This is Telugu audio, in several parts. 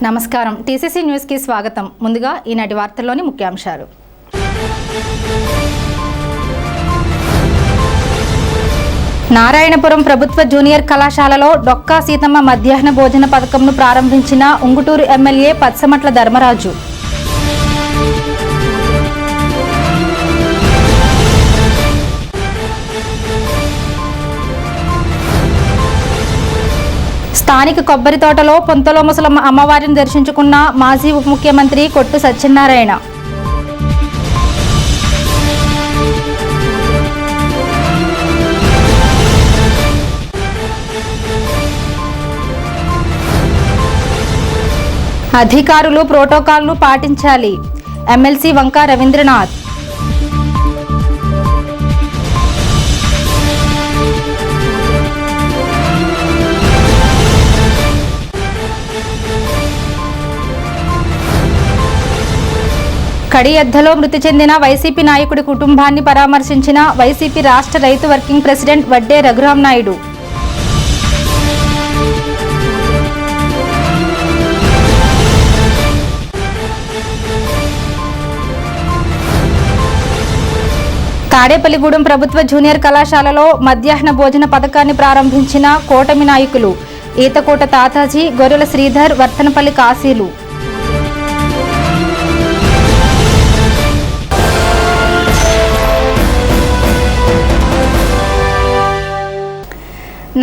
నమస్కారం టీసీసీ న్యూస్ కి స్వాగతం. ముందుగా ఈనాటి వార్తల్లోని ముఖ్యాంశాలు. నారాయణపురం ప్రభుత్వ జూనియర్ కళాశాలలో డొక్కా సీతమ్మ మధ్యాహ్న భోజన పథకంను ప్రారంభించిన ఉంగుటూరు ఎమ్మెల్యే పచ్చమట్ల ధర్మరాజు. స్థానిక కొబ్బరి తోటలో పొంతలో ముసలమ్మ అమ్మవారిని దర్శించుకున్న మాజీ ఉప ముఖ్యమంత్రి కొట్టు సత్యనారాయణ. అధికారులు ప్రోటోకాల్ను పాటించాలి. ఎమ్మెల్సీ వంక రవీంద్రనాథ్. కడియద్దలో మృతి చెందిన వైసీపీ నాయకుడి కుటుంబాన్ని పరామర్శించిన వైసీపీ రాష్ట్ర రైతు వర్కింగ్ ప్రెసిడెంట్ వడ్డే రఘురాం నాయుడు. తాడేపల్లిగూడెం ప్రభుత్వ జూనియర్ కళాశాలలో మధ్యాహ్న భోజన పథకాన్ని ప్రారంభించిన కూటమి నాయకులు ఈతకోట తాతాజీ, గొర్రెల శ్రీధర్, వర్తనపల్లి కాశీలు.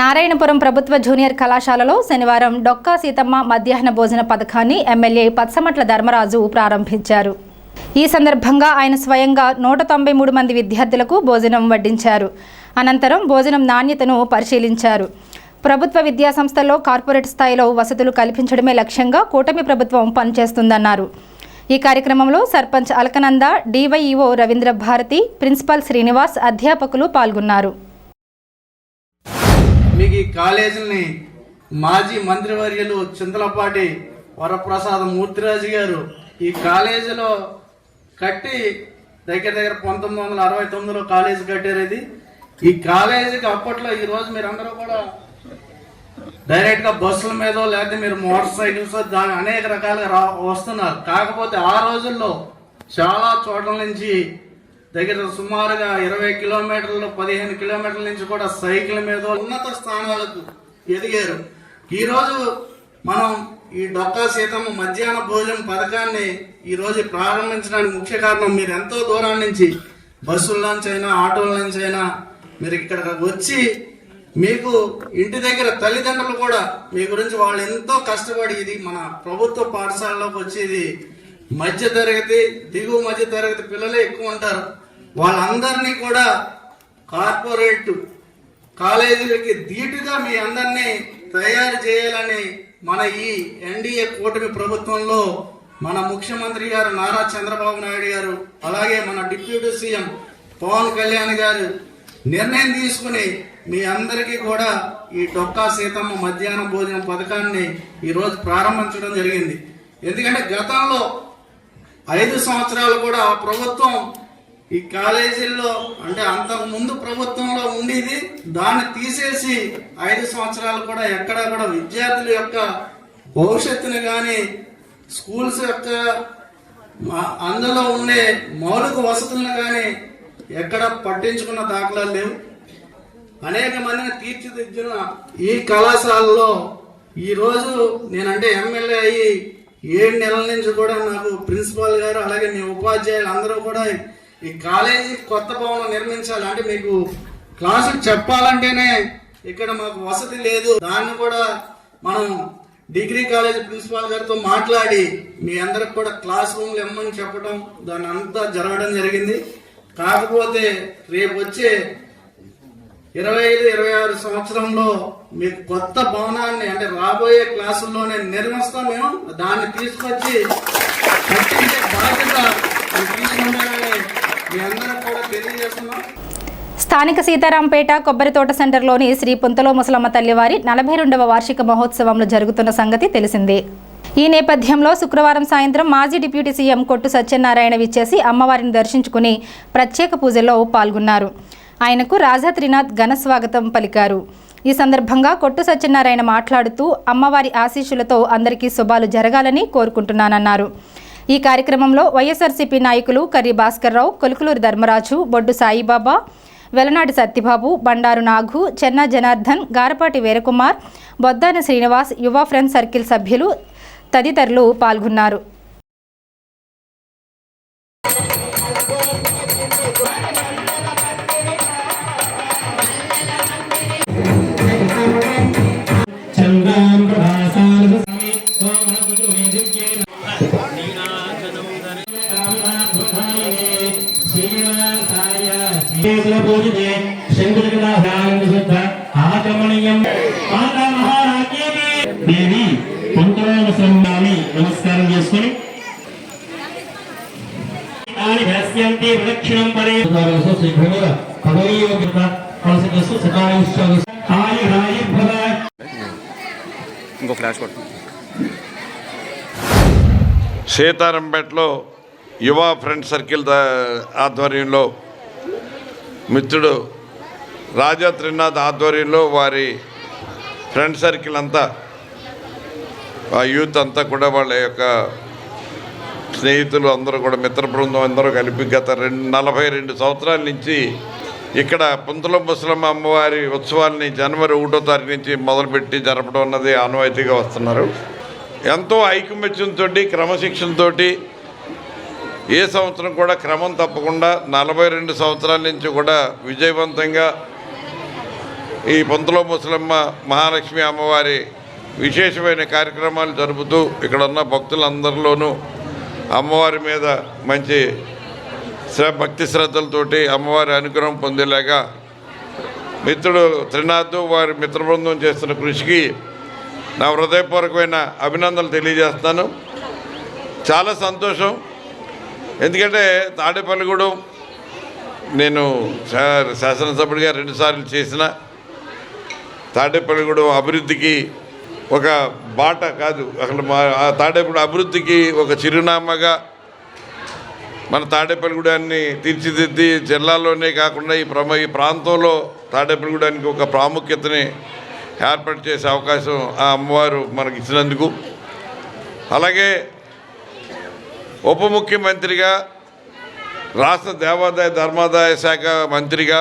నారాయణపురం ప్రభుత్వ జూనియర్ కళాశాలలో శనివారం డొక్కా సీతమ్మ మధ్యాహ్న భోజన పథకాన్ని ఎమ్మెల్యే పచ్చమట్ల ధర్మరాజు ప్రారంభించారు. ఈ సందర్భంగా ఆయన స్వయంగా 193 మంది విద్యార్థులకు భోజనం వడ్డించారు. అనంతరం భోజనం నాణ్యతను పరిశీలించారు. ప్రభుత్వ విద్యాసంస్థల్లో కార్పొరేట్ స్థాయిలో వసతులు కల్పించడమే లక్ష్యంగా కూటమి ప్రభుత్వం పనిచేస్తుందన్నారు. ఈ కార్యక్రమంలో సర్పంచ్ అలకనంద, డివైఈఓ రవీంద్ర భారతి, ప్రిన్సిపాల్ శ్రీనివాస్, అధ్యాపకులు పాల్గొన్నారు. మీకు ఈ కాలేజీని మాజీ మంత్రివర్యులు చింతలపాటి వరప్రసాద్ మూర్తిరాజు గారు ఈ కాలేజీలో కట్టి దగ్గర 1969లో కాలేజీ కట్టారు. ఇది ఈ కాలేజీకి అప్పట్లో ఈ రోజు మీరు అందరూ కూడా డైరెక్ట్ గా బస్సుల మీద లేకపోతే మీరు మోటార్ సైకిల్స్ అనేక రకాలుగా వస్తున్నారు. కాకపోతే ఆ రోజుల్లో చాలా చోట్ల నుంచి దగ్గర సుమారుగా 20 కిలోమీటర్లు 15 కిలోమీటర్ల నుంచి కూడా సైకిల్ మీద ఉన్నత స్థానాలకు ఎదిగారు. ఈరోజు మనం ఈ డొక్కా సీతమ్మ మధ్యాహ్న భోజన పథకాన్ని ఈరోజు ప్రారంభించడానికి ముఖ్య కారణం మీరు ఎంతో దూరం నుంచి బస్సుల నుంచి అయినా ఆటోల నుంచి అయినా మీరు ఇక్కడికి వచ్చి మీకు ఇంటి దగ్గర తల్లిదండ్రులు కూడా మీ గురించి వాళ్ళు ఎంతో కష్టపడి ఇది మన ప్రభుత్వ పాఠశాలలోకి వచ్చేది మధ్య తరగతి దిగువ మధ్య తరగతి పిల్లలే ఎక్కువ ఉంటారు. వాళ్ళందరినీ కూడా కార్పొరేట్ కాలేజీలకి ధీటుగా మీ అందరినీ తయారు చేయాలని మన ఈ ఎన్డీఏ కూటమి ప్రభుత్వంలో మన ముఖ్యమంత్రి గారు నారా చంద్రబాబు నాయుడు గారు అలాగే మన డిప్యూటీ సీఎం పవన్ కళ్యాణ్ గారు నిర్ణయం తీసుకుని మీ అందరికీ కూడా ఈ డొక్కా సీతమ్మ మధ్యాహ్న భోజన పథకాన్ని ఈరోజు ప్రారంభించడం జరిగింది. ఎందుకంటే గతంలో 5 సంవత్సరాలు కూడా ప్రభుత్వం ఈ కాలేజీల్లో అంటే అంతకు ముందు ప్రభుత్వంలో ఉండేది దాన్ని తీసేసి 5 సంవత్సరాలు కూడా ఎక్కడా కూడా విద్యార్థుల యొక్క భవిష్యత్తుని కానీ స్కూల్స్ యొక్క అందులో ఉండే మౌలిక వసతులను కానీ ఎక్కడ పట్టించుకున్న దాఖలాలు లేవు. అనేక మందిని తీర్చిదిద్దిన ఈ కళాశాలలో ఈరోజు నేనంటే ఎమ్మెల్యే అయ్యి 7 నెలల నుంచి కూడా నాకు ప్రిన్సిపాల్ గారు అలాగే మీ ఉపాధ్యాయులు అందరూ కూడా ఈ కాలేజీ కొత్త భవనం నిర్మించాలి అంటే మీకు క్లాసులు చెప్పాలంటేనే ఇక్కడ మాకు వసతి లేదు. దాన్ని కూడా మనం డిగ్రీ కాలేజ్ ప్రిన్సిపాల్ గారితో మాట్లాడి మీ అందరికి కూడా క్లాస్ రూమ్లు ఇమ్మని చెప్పడం దాన్ని అంతా జరగడం జరిగింది. కాకపోతే రేపు వచ్చే 25-26 సంవత్సరంలో మీకు కొత్త భవనాన్ని అంటే రాబోయే క్లాసుల్లోనే నిర్మిస్తాం. మేము దాన్ని తీసుకొచ్చి కట్టించే బాధ్యత తీసుకుంటామని మీ అందరూ కూడా తెలియజేస్తున్నాం. స్థానిక సీతారాంపేట కొబ్బరి తోట సెంటర్లోని శ్రీ పొంతలో ముసలమ్మ తల్లివారి 42వ వార్షిక మహోత్సవంలో జరుగుతున్న సంగతి తెలిసిందే. ఈ నేపథ్యంలో శుక్రవారం సాయంత్రం మాజీ డిప్యూటీ సీఎం కొట్టు సత్యనారాయణ విచ్చేసి అమ్మవారిని దర్శించుకుని ప్రత్యేక పూజల్లో పాల్గొన్నారు. ఆయనకు రాజా త్రినాథ్ ఘన స్వాగతం పలికారు. ఈ సందర్భంగా కొట్టు సత్యనారాయణ మాట్లాడుతూ అమ్మవారి ఆశీస్సులతో అందరికీ శుభాలు జరగాలని కోరుకుంటున్నానన్నారు. ఈ కార్యక్రమంలో వైఎస్ఆర్సీపీ నాయకులు కర్రి భాస్కర్రావు, కొలుకులూరి ధర్మరాజు, బొడ్డు సాయిబాబా, వెలనాడి సత్యబాబు, బండారు నాగు, చెన్నా జనార్దన్, గారపాటి వీరకుమార్, బొద్దాన శ్రీనివాస్, యువ ఫ్రెండ్స్ సర్కిల్ సభ్యులు తదితరులు పాల్గొన్నారు. దేవి పంతోమస్వామి నమస్కారం చేసుకుని ప్రదక్షిణం పడే సీతారాంపేటలో యువ ఫ్రెండ్ సర్కిల్ ఆధ్వర్యంలో మిత్రుడు రాజా త్రినాథ్ ఆధ్వర్యంలో వారి ఫ్రెండ్ సర్కిల్ అంతా, ఆ యూత్ అంతా కూడా వాళ్ళ యొక్క స్నేహితులు అందరూ కూడా మిత్ర బృందం అందరూ కలిపి గత 42 సంవత్సరాల నుంచి ఇక్కడ పుంతల ముసలమ్మ అమ్మవారి ఉత్సవాల్ని జనవరి 1వ తారీఖు నుంచి మొదలుపెట్టి జరపడం అన్నది ఆనవాయితీగా వస్తున్నారు. ఎంతో ఐకమత్యంతో క్రమశిక్షణతో ఏ సంవత్సరం కూడా క్రమం తప్పకుండా 42 సంవత్సరాల నుంచి కూడా విజయవంతంగా ఈ పుంతల ముసలమ్మ మహాలక్ష్మి అమ్మవారి విశేషమైన కార్యక్రమాలు జరుపుతూ ఇక్కడ ఉన్న భక్తులందరిలోనూ అమ్మవారి మీద మంచి భక్తి శ్రద్ధలతోటి అమ్మవారి అనుగ్రహం పొందేలాగా మిత్రుడు త్రినాథ్ వారి మిత్ర బృందం చేస్తున్న కృషికి నా హృదయపూర్వకమైన అభినందనలు తెలియజేస్తాను. చాలా సంతోషం. ఎందుకంటే తాడేపల్లిగూడెం నేను శాసనసభ్యుడిగా 2 సార్లు చేసిన తాడేపల్లిగూడెం అభివృద్ధికి ఒక బాట కాదు, అసలు ఆ తాడేపల్లి అభివృద్ధికి ఒక చిరునామాగా మన తాడేపల్లిగూడాన్ని తీర్చిదిద్ది జిల్లాలోనే కాకుండా ఈ ప్రాంతంలో తాడేపల్లిగూడానికి ఒక ప్రాముఖ్యతని ఏర్పాటు చేసే అవకాశం ఆ అమ్మవారు మనకి ఇచ్చినందుకు, అలాగే ఉప ముఖ్యమంత్రిగా రాష్ట్ర దేవాదాయ ధర్మాదాయ శాఖ మంత్రిగా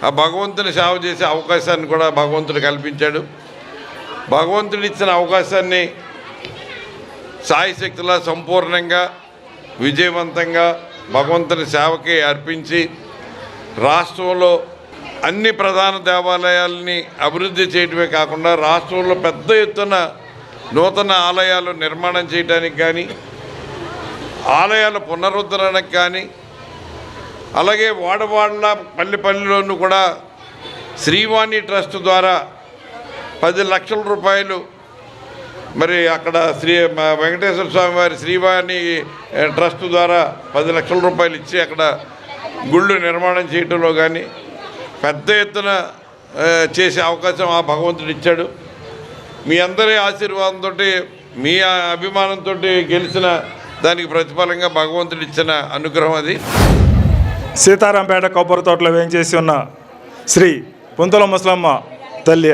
ఆ భగవంతుని సేవ చేసే అవకాశాన్ని కూడా భగవంతుడు కల్పించాడు. భగవంతుడు ఇచ్చిన అవకాశాన్ని సాయశక్తిలా సంపూర్ణంగా విజయవంతంగా భగవంతుని సేవకి అర్పించి రాష్ట్రంలో అన్ని ప్రధాన దేవాలయాల్ని అభివృద్ధి చేయడమే కాకుండా రాష్ట్రంలో పెద్ద ఎత్తున నూతన ఆలయాలు నిర్మాణం చేయడానికి కానీ ఆలయాల పునరుద్ధరణకు కానీ అలాగే వాడవాడల పల్లెలోనూ కూడా శ్రీవాణి ట్రస్ట్ ద్వారా 10 లక్షల రూపాయలు మరి అక్కడ వెంకటేశ్వర స్వామి వారి శ్రీవాణి ట్రస్ట్ ద్వారా 10 లక్షల రూపాయలు ఇచ్చి అక్కడ గుళ్ళు నిర్మాణం చేయడంలో కానీ పెద్ద ఎత్తున చేసే అవకాశం ఆ భగవంతుడు ఇచ్చాడు. మీ అందరి ఆశీర్వాదంతో మీ అభిమానంతో గెలిచిన దానికి ప్రతిఫలంగా భగవంతుడు ఇచ్చిన అనుగ్రహం అది. సీతారాంపేట కొబ్బరి తోటలో వేయించేసి ఉన్న శ్రీ పుంతల ముసలమ్మ తల్లి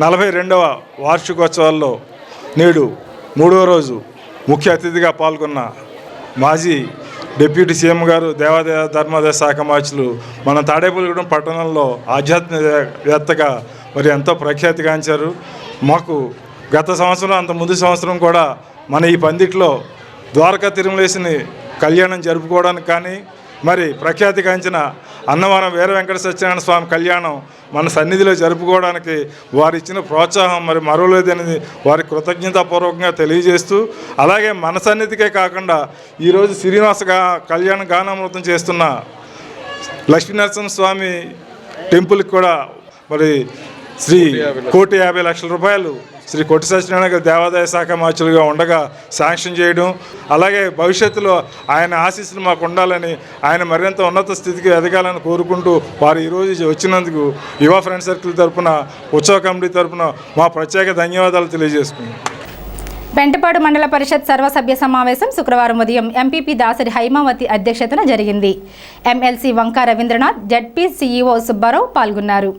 42వ వార్షికోత్సవాల్లో నేడు 3వ రోజు ముఖ్య అతిథిగా పాల్గొన్న మాజీ డిప్యూటీ సీఎం గారు, దేవాదాయ ధర్మాదాయ శాఖ మార్చులు మన తాడేపల్లిగూడెం పట్టణంలో ఆధ్యాత్మికవేత్తగా మరి ఎంతో ప్రఖ్యాతిగాంచారు. మాకు గత సంవత్సరం అంత ముందు సంవత్సరం కూడా మన ఈ పందిట్లో ద్వారకా తిరుమలేసిని కళ్యాణం జరుపుకోవడానికి కానీ మరి ప్రఖ్యాతిగాంచిన అన్నవరం వీర వెంకట సత్యనారాయణ స్వామి కళ్యాణం మన సన్నిధిలో జరుపుకోవడానికి వారు ఇచ్చిన ప్రోత్సాహం మరి మరోలేదనేది వారి కృతజ్ఞతాపూర్వకంగా తెలియజేస్తూ, అలాగే మన సన్నిధికే కాకుండా ఈరోజు శ్రీనివాస కళ్యాణ గానామృతం చేస్తున్న లక్ష్మీనరసింహ స్వామి టెంపుల్కి కూడా మరి శ్రీ 1,50,00,000 రూపాయలు శ్రీ కొట్టి సత్యనారాయణ గారు దేవాదాయ శాఖ మార్చులుగా ఉండగా శాంక్షన్ చేయడం, అలాగే భవిష్యత్తులో ఆయన ఆశీస్సులు మాకు ఉండాలని, ఆయన మరింత ఉన్నత స్థితికి ఎదగాలని కోరుకుంటూ వారు ఈరోజు వచ్చినందుకు యువ ఫ్రెండ్ సర్కిల్ తరఫున, ఉత్సవ కమిటీ తరఫున మా ప్రత్యేక ధన్యవాదాలు తెలియజేసుకున్నాం. పెంటపాడు మండల పరిషత్ సర్వసభ్య సమావేశం శుక్రవారం ఉదయం ఎంపీపీ దాసరి హైమావతి అధ్యక్షతన జరిగింది. MLC Vanka Ravindranath, ZP CEO Subbarao పాల్గొన్నారు.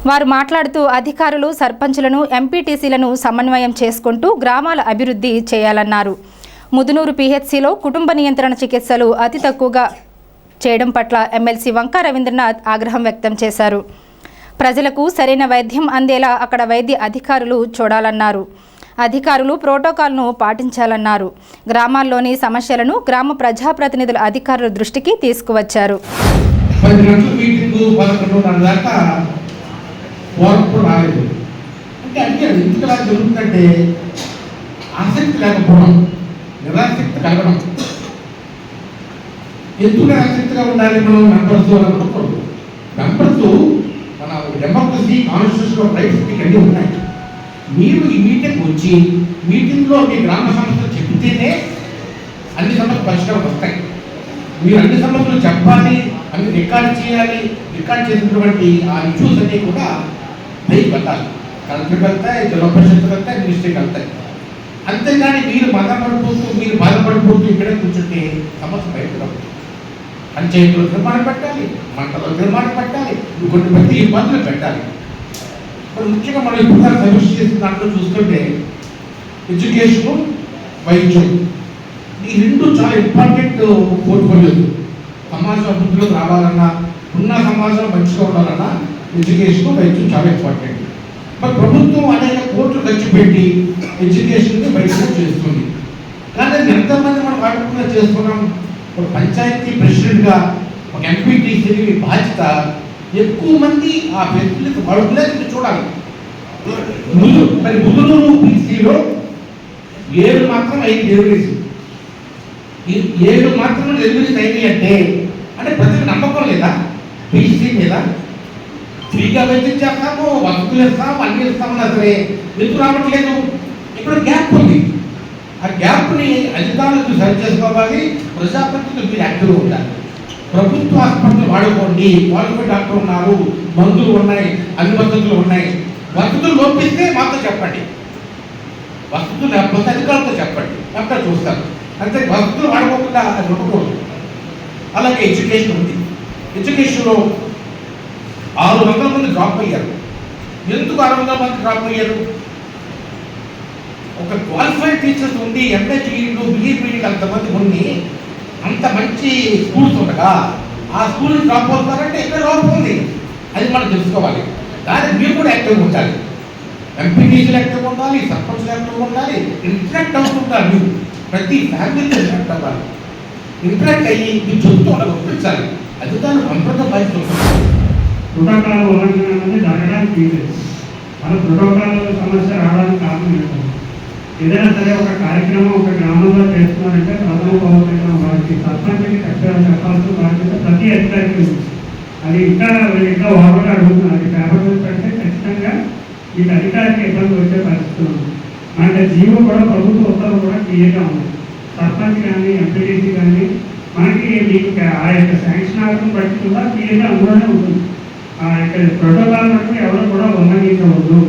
వారు మాట్లాడుతూ అధికారులు సర్పంచులను ఎంపీటీసీలను సమన్వయం చేసుకుంటూ గ్రామాల అభివృద్ధి చేయాలన్నారు. ముదునూరు పీహెచ్సిలో కుటుంబ నియంత్రణ చికిత్సలు అతి తక్కువగా చేయడం పట్ల ఎమ్మెల్సీ వంకా రవీంద్రనాథ్ ఆగ్రహం వ్యక్తం చేశారు. ప్రజలకు సరైన వైద్యం అందేలా అక్కడ వైద్య అధికారులు చూడాలన్నారు. అధికారులు ప్రోటోకాల్ను పాటించాలన్నారు. గ్రామాల్లోని సమస్యలను గ్రామ ప్రజాప్రతినిధుల అధికారుల దృష్టికి తీసుకువచ్చారు. 10 గంటల మీటింగ్ 11:30 దాకా వార్పు రాలేదు అంటే అడిగారు ఎందుకు అలా జరుగుతుందంటే ఆసక్తి లేకపోవడం, నిరాసక్తి కలగడం. ఎందుకు నిరాసక్తిగా ఉండాలి? మనం మెంబర్స్ అనుకోకూడదు. మెంబర్స్ మన డెమోక్రసీ కాన్స్టిట్యూషన్ రైట్స్ అన్నీ ఉన్నాయి. మీరు ఈ మీటింగ్ వచ్చి మీటింగ్లో మీ గ్రామ సమస్యలు చెప్తేనే అన్ని సమస్యలు పరిష్కారం వస్తాయి. మీరు అన్ని సమస్యలు చెప్పాలి, అన్ని రికార్డ్ చేయాలి. రికార్డ్ చేసినటువంటి ఆ ఇష్యూస్ అన్నీ కూడా పైకి పెట్టాలి. కలెక్టర్కి వెళ్తాయి, జిల్లా పరిషత్కి వెళ్తాయి, మినిస్ట్రీకి వెళ్తాయి. అంతేగాని మీరు బాధపడిపోతూ ఇక్కడే కూర్చుంటే సమస్య బయటపడదు. పంచాయతీలో తీర్మానం పెట్టాలి, మంటలో తీర్మానం పెట్టాలి, కొన్ని ప్రతి ఇబ్బందులు పెట్టాలి. ఇప్పుడు ముఖ్యంగా మనం ఇప్పుడు సమీక్ష చేసిన దాంట్లో చూస్తుంటే ఎడ్యుకేషన్, వైద్యం ఈ రెండు చాలా ఇంపార్టెంట్ పోర్ట్ఫోలియోస్. సమాజం అభివృద్ధిలో రావాలన్నా, ఉన్న సమాజం మంచిగా ఉండాలన్నా ఎడ్యుకేషన్, వైద్యం చాలా ఇంపార్టెంట్. మరి ప్రభుత్వం అనేక కోట్లు ఖర్చు పెట్టి ఎడ్యుకేషన్, వైద్యం చేస్తుంది. కానీ ఎంతమంది మనం వాడుకున్నా చేస్తున్నాం. ఒక పంచాయతీ ప్రెసిడెంట్గా ఒక ఎంపీటీసీ బాధ్యత ఎక్కువ మంది ఆ వ్యక్తులకు వాడుకునేది చూడాలి. మరి ముదునూరు పీసీలో 7 మాత్రం 5 డెలివరీస్, 7 మాత్రం డెలివరీస్ అయినాయి అంటే ప్రజలకు నమ్మకం లేదా పీసీ మీద? ఫ్రీగా వైద్యం చేస్తాము, వసతులు ఇస్తాము, అన్ని ఇస్తామన్నా సరే ఎందుకు రావట్లేదు? ఇప్పుడు గ్యాప్ ఉంది. ఆ గ్యాప్ని అధికారులకు సరి చేసుకోవాలి. ప్రజాప్రతినిధులు మీరు యాక్టివ్గా ఉండాలి. ప్రభుత్వ ఆసుపత్రులు వాడుకోండి, క్వాలిఫైడ్ డాక్టర్ ఉన్నారు, మందులు ఉన్నాయి, అన్ని వసతులు ఉన్నాయి. వసతులు లోపిస్తే మాతో చెప్పండి, వసతులు లేకపోతే అధికారులతో చెప్పండి, అక్కడ చూస్తారు. అంతే, వసతులు వాడుకోకుండా అది ఉండకూడదు. అలాగే ఎడ్యుకేషన్ ఉంది. ఎడ్యుకేషన్లో 600 మంది డ్రాప్ అయ్యారు. ఎందుకు 600 మంది డ్రాప్ అయ్యారు? ఒక క్వాలిఫైడ్ టీచర్స్ ఉండి ఎంఏటీలు, బిఈపీలు అంతమంది ఉండి అంత మంచి స్కూల్స్ ఉండగా ఆ స్కూల్ డ్రాప్ అవుతారంటే ఇక్కడ లోపం ఉంది. అది మనం తెలుసుకోవాలి. కానీ మీరు కూడా యాక్టివ్గా ఉండాలి. ఎంపీటీసీలు యాక్టివ్గా ఉండాలి, సర్పంచ్లు యాక్టివ్గా ఉండాలి, ఇంటరాక్ట్ అవుతుంటారు. మీరు ప్రతి ఫ్యామిలీతో ఇంటరాక్ట్ అవ్వాలి. ఇంటరాక్ట్ అయ్యి మీరు చెప్తూ ఒప్పించాలి. అధికారులు అందరితో బయట ప్రోటోకాల్ ఉల్లంఘన అనేది జరగడానికి లేదు. మన ప్రోటోకాల్ సమస్య రావడానికి కారణం ఏంటంటే ఏదైనా సరే ఒక కార్యక్రమం ఒక గ్రామంలో చేస్తున్నారంటే ప్రథమ పౌరులైన వారికి సర్పంచ్కి ఖచ్చితంగా చెప్పాల్సిన బాధ్యత ప్రతి అధికారికి ఉంది. అది ఇంకా ఓవర్గా అడుగుతున్నారు. అది పేపర్ మీద పెడితే ఖచ్చితంగా మీకు అధికారికి ఇబ్బంది వచ్చే పరిస్థితి ఉంది. మనకి జీవో కూడా ప్రభుత్వ ఉత్తర్వులు కూడా క్లియర్గా ఉంది. సర్పంచ్ కానీ ఎంపీటీసీ కానీ మనకి మీకు ఆ యొక్క శాంక్షన్ ఆర్డర్ని బట్టి కూడా క్లియర్గా అందులోనే ఉంటుంది. ఆ యొక్క ప్రోటోకాల్ బట్టి ఎవరు కూడా ఉల్లంఘించవద్దు.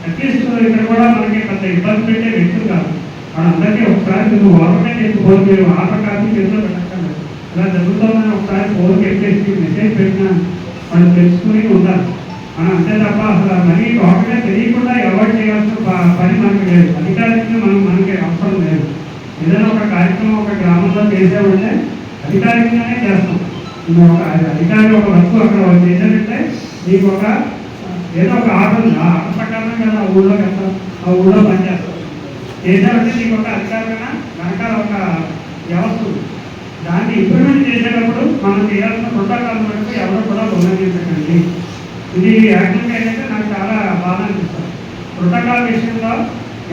అట్లీస్ట్ ఇక్కడ కూడా మనకి పెద్ద ఇబ్బంది పెట్టే వ్యక్తులు కాదు. వాళ్ళందరికీ ఒకసారి నువ్వు ఓవర్గా చేసుకోవాలి. మీరు ఆధార్ కార్డు చేతిలో పెట్టక్కర్లేదు. ఇలా జరుగుతుందని ఒకసారి ఫోన్కి ఎక్కేసి మెసేజ్ పెట్టినా వాళ్ళు తెలుసుకుని ఉండాలి. మనం అంతే తప్ప అసలు మరీ టోటల్గా తెలియకుండా అవాయిడ్ చేయాల్సిన పని మనకి లేదు. అధికారికంగా మనకి అవసరం లేదు. ఏదైనా ఒక కార్యక్రమం ఒక గ్రామంలో చేసామంటే అధికారికంగానే చేస్తాం. ఒక అధికారి ఒక వస్తువు అక్కడ చేశారంటే మీకు ఒక ఏదో ఒక ఆర్డర్ ఉంది. ఆ ఆర్డర్ ప్రకారం కదా ఆ ఊళ్ళో వెళ్తాం, ఆ ఊళ్ళో పనిచేస్తాం. చేశారంటే మీకు ఒక అధికారికైనా వెనకాల ఒక వ్యవస్థ ఉంది. దాన్ని ఇంప్లిమెంట్ చేసేటప్పుడు మనం చేయాల్సిన ప్రోటోకాల్ వరకు ఎవరు కూడా ఉల్లంఘించకండి. ఇది యాక్చువల్గా ఏంటంటే నాకు చాలా బాధ అనిపిస్తుంది. ప్రోటోకాల్ విషయంలో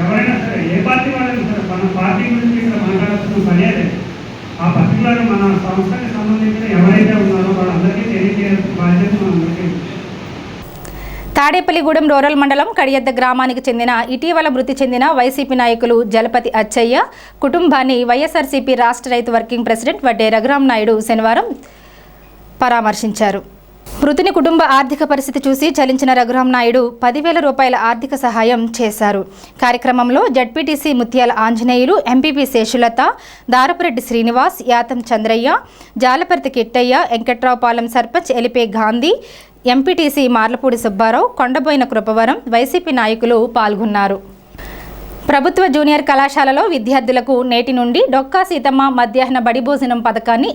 ఎవరైనా సరే ఏ పార్టీ వాళ్ళైనా సరే మన పార్టీ గురించి ఇక్కడ మాట్లాడుతున్న పనే లేదు. ఆ పర్టికులర్ మన సంస్థకి సంబంధించిన ఎవరైతే ఉన్నారో వాళ్ళందరికీ తెలియజేయాల్సిన బాధ్యత మనందరికీ. తాడేపల్లిగూడెం రూరల్ మండలం కడియద్ద గ్రామానికి చెందిన ఇటీవల మృతి చెందిన వైసీపీ నాయకులు జలపతి అచ్చయ్య కుటుంబాన్ని వైఎస్ఆర్సీపీ రాష్ట్ర రైతు వర్కింగ్ ప్రెసిడెంట్ వడ్డే రఘురామ్ నాయుడు శనివారం పరామర్శించారు. మృతుని కుటుంబ ఆర్థిక పరిస్థితి చూసి చలించిన రఘురామ్ నాయుడు 10,000 రూపాయల ఆర్థిక సహాయం చేశారు. కార్యక్రమంలో ZPTC Mutyala Anjaneyulu, MPP Seshulatha, Darapureddy Srinivas, Yatham Chandraiah, Jalaparthi Kittaiah, Venkatraopalem sarpanch Elipe Gandhi, MPTC Marlapudi Subbarao, Kondaboina Krupavaram YCP నాయకులు పాల్గొన్నారు. ప్రభుత్వ జూనియర్ కళాశాలలో విద్యార్థులకు నేటి నుండి డొక్కా సీతమ్మ మధ్యాహ్న బడి భోజనం పథకాన్ని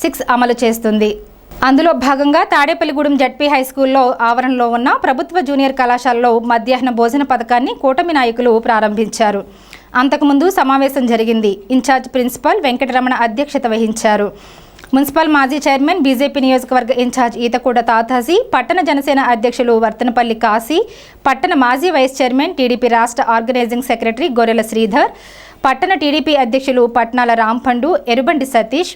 6 అమలు చేస్తుంది. అందులో భాగంగా తాడేపల్లిగూడెం జడ్పీ హైస్కూల్లో ఆవరణలో ఉన్న ప్రభుత్వ జూనియర్ కళాశాలలో మధ్యాహ్న భోజన పథకాన్ని కూటమి నాయకులు ప్రారంభించారు. అంతకుముందు సమావేశం జరిగింది. ఇన్ఛార్జ్ ప్రిన్సిపల్ వెంకటరమణ అధ్యక్షత వహించారు. మున్సిపల్ మాజీ చైర్మన్, బీజేపీ నియోజకవర్గ ఇన్ఛార్జ్ ఈతకూడ తాతాజీ, పట్టణ జనసేన అధ్యక్షులు వర్తనపల్లి కాశీ, పట్టణ మాజీ వైస్ చైర్మన్, టీడీపీ రాష్ట్ర ఆర్గనైజింగ్ సెక్రటరీ గొర్రెల శ్రీధర్, పట్టణ టీడీపీ అధ్యక్షులు పట్నాల రాంపండు, ఎరుబండి సతీష్,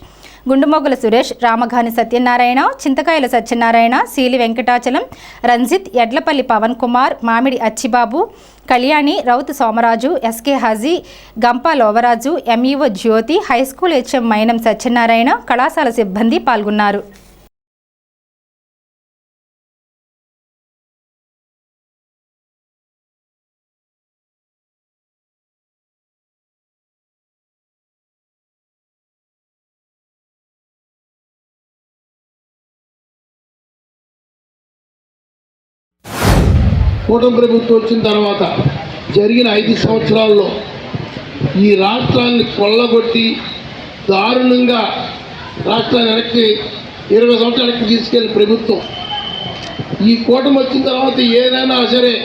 గుండుమోగుల సురేష్, రామఘాని సత్యనారాయణ, చింతకాయల సత్యనారాయణ, సీలి వెంకటాచలం, రంజిత్, ఎడ్లపల్లి పవన్ కుమార్, మామిడి అచ్చిబాబు, కళ్యాణి, రౌతు సోమరాజు, ఎస్కే హాజీ, గంపా లోవరాజు, ఎంఈఓ జ్యోతి, హైస్కూల్ హెచ్ఎం మైనం సత్యనారాయణ, కళాశాల సిబ్బంది పాల్గొన్నారు. కూటమి ప్రభుత్వం వచ్చిన తర్వాత జరిగిన 5 సంవత్సరాల్లో ఈ రాష్ట్రాన్ని కొల్లగొట్టి దారుణంగా రాష్ట్రాన్ని వెనక్కి 20 సంవత్సరాల వెనక్కి తీసుకెళ్ళిన ప్రభుత్వం ఈ కూటమి వచ్చిన తర్వాత ఏదైనా సరే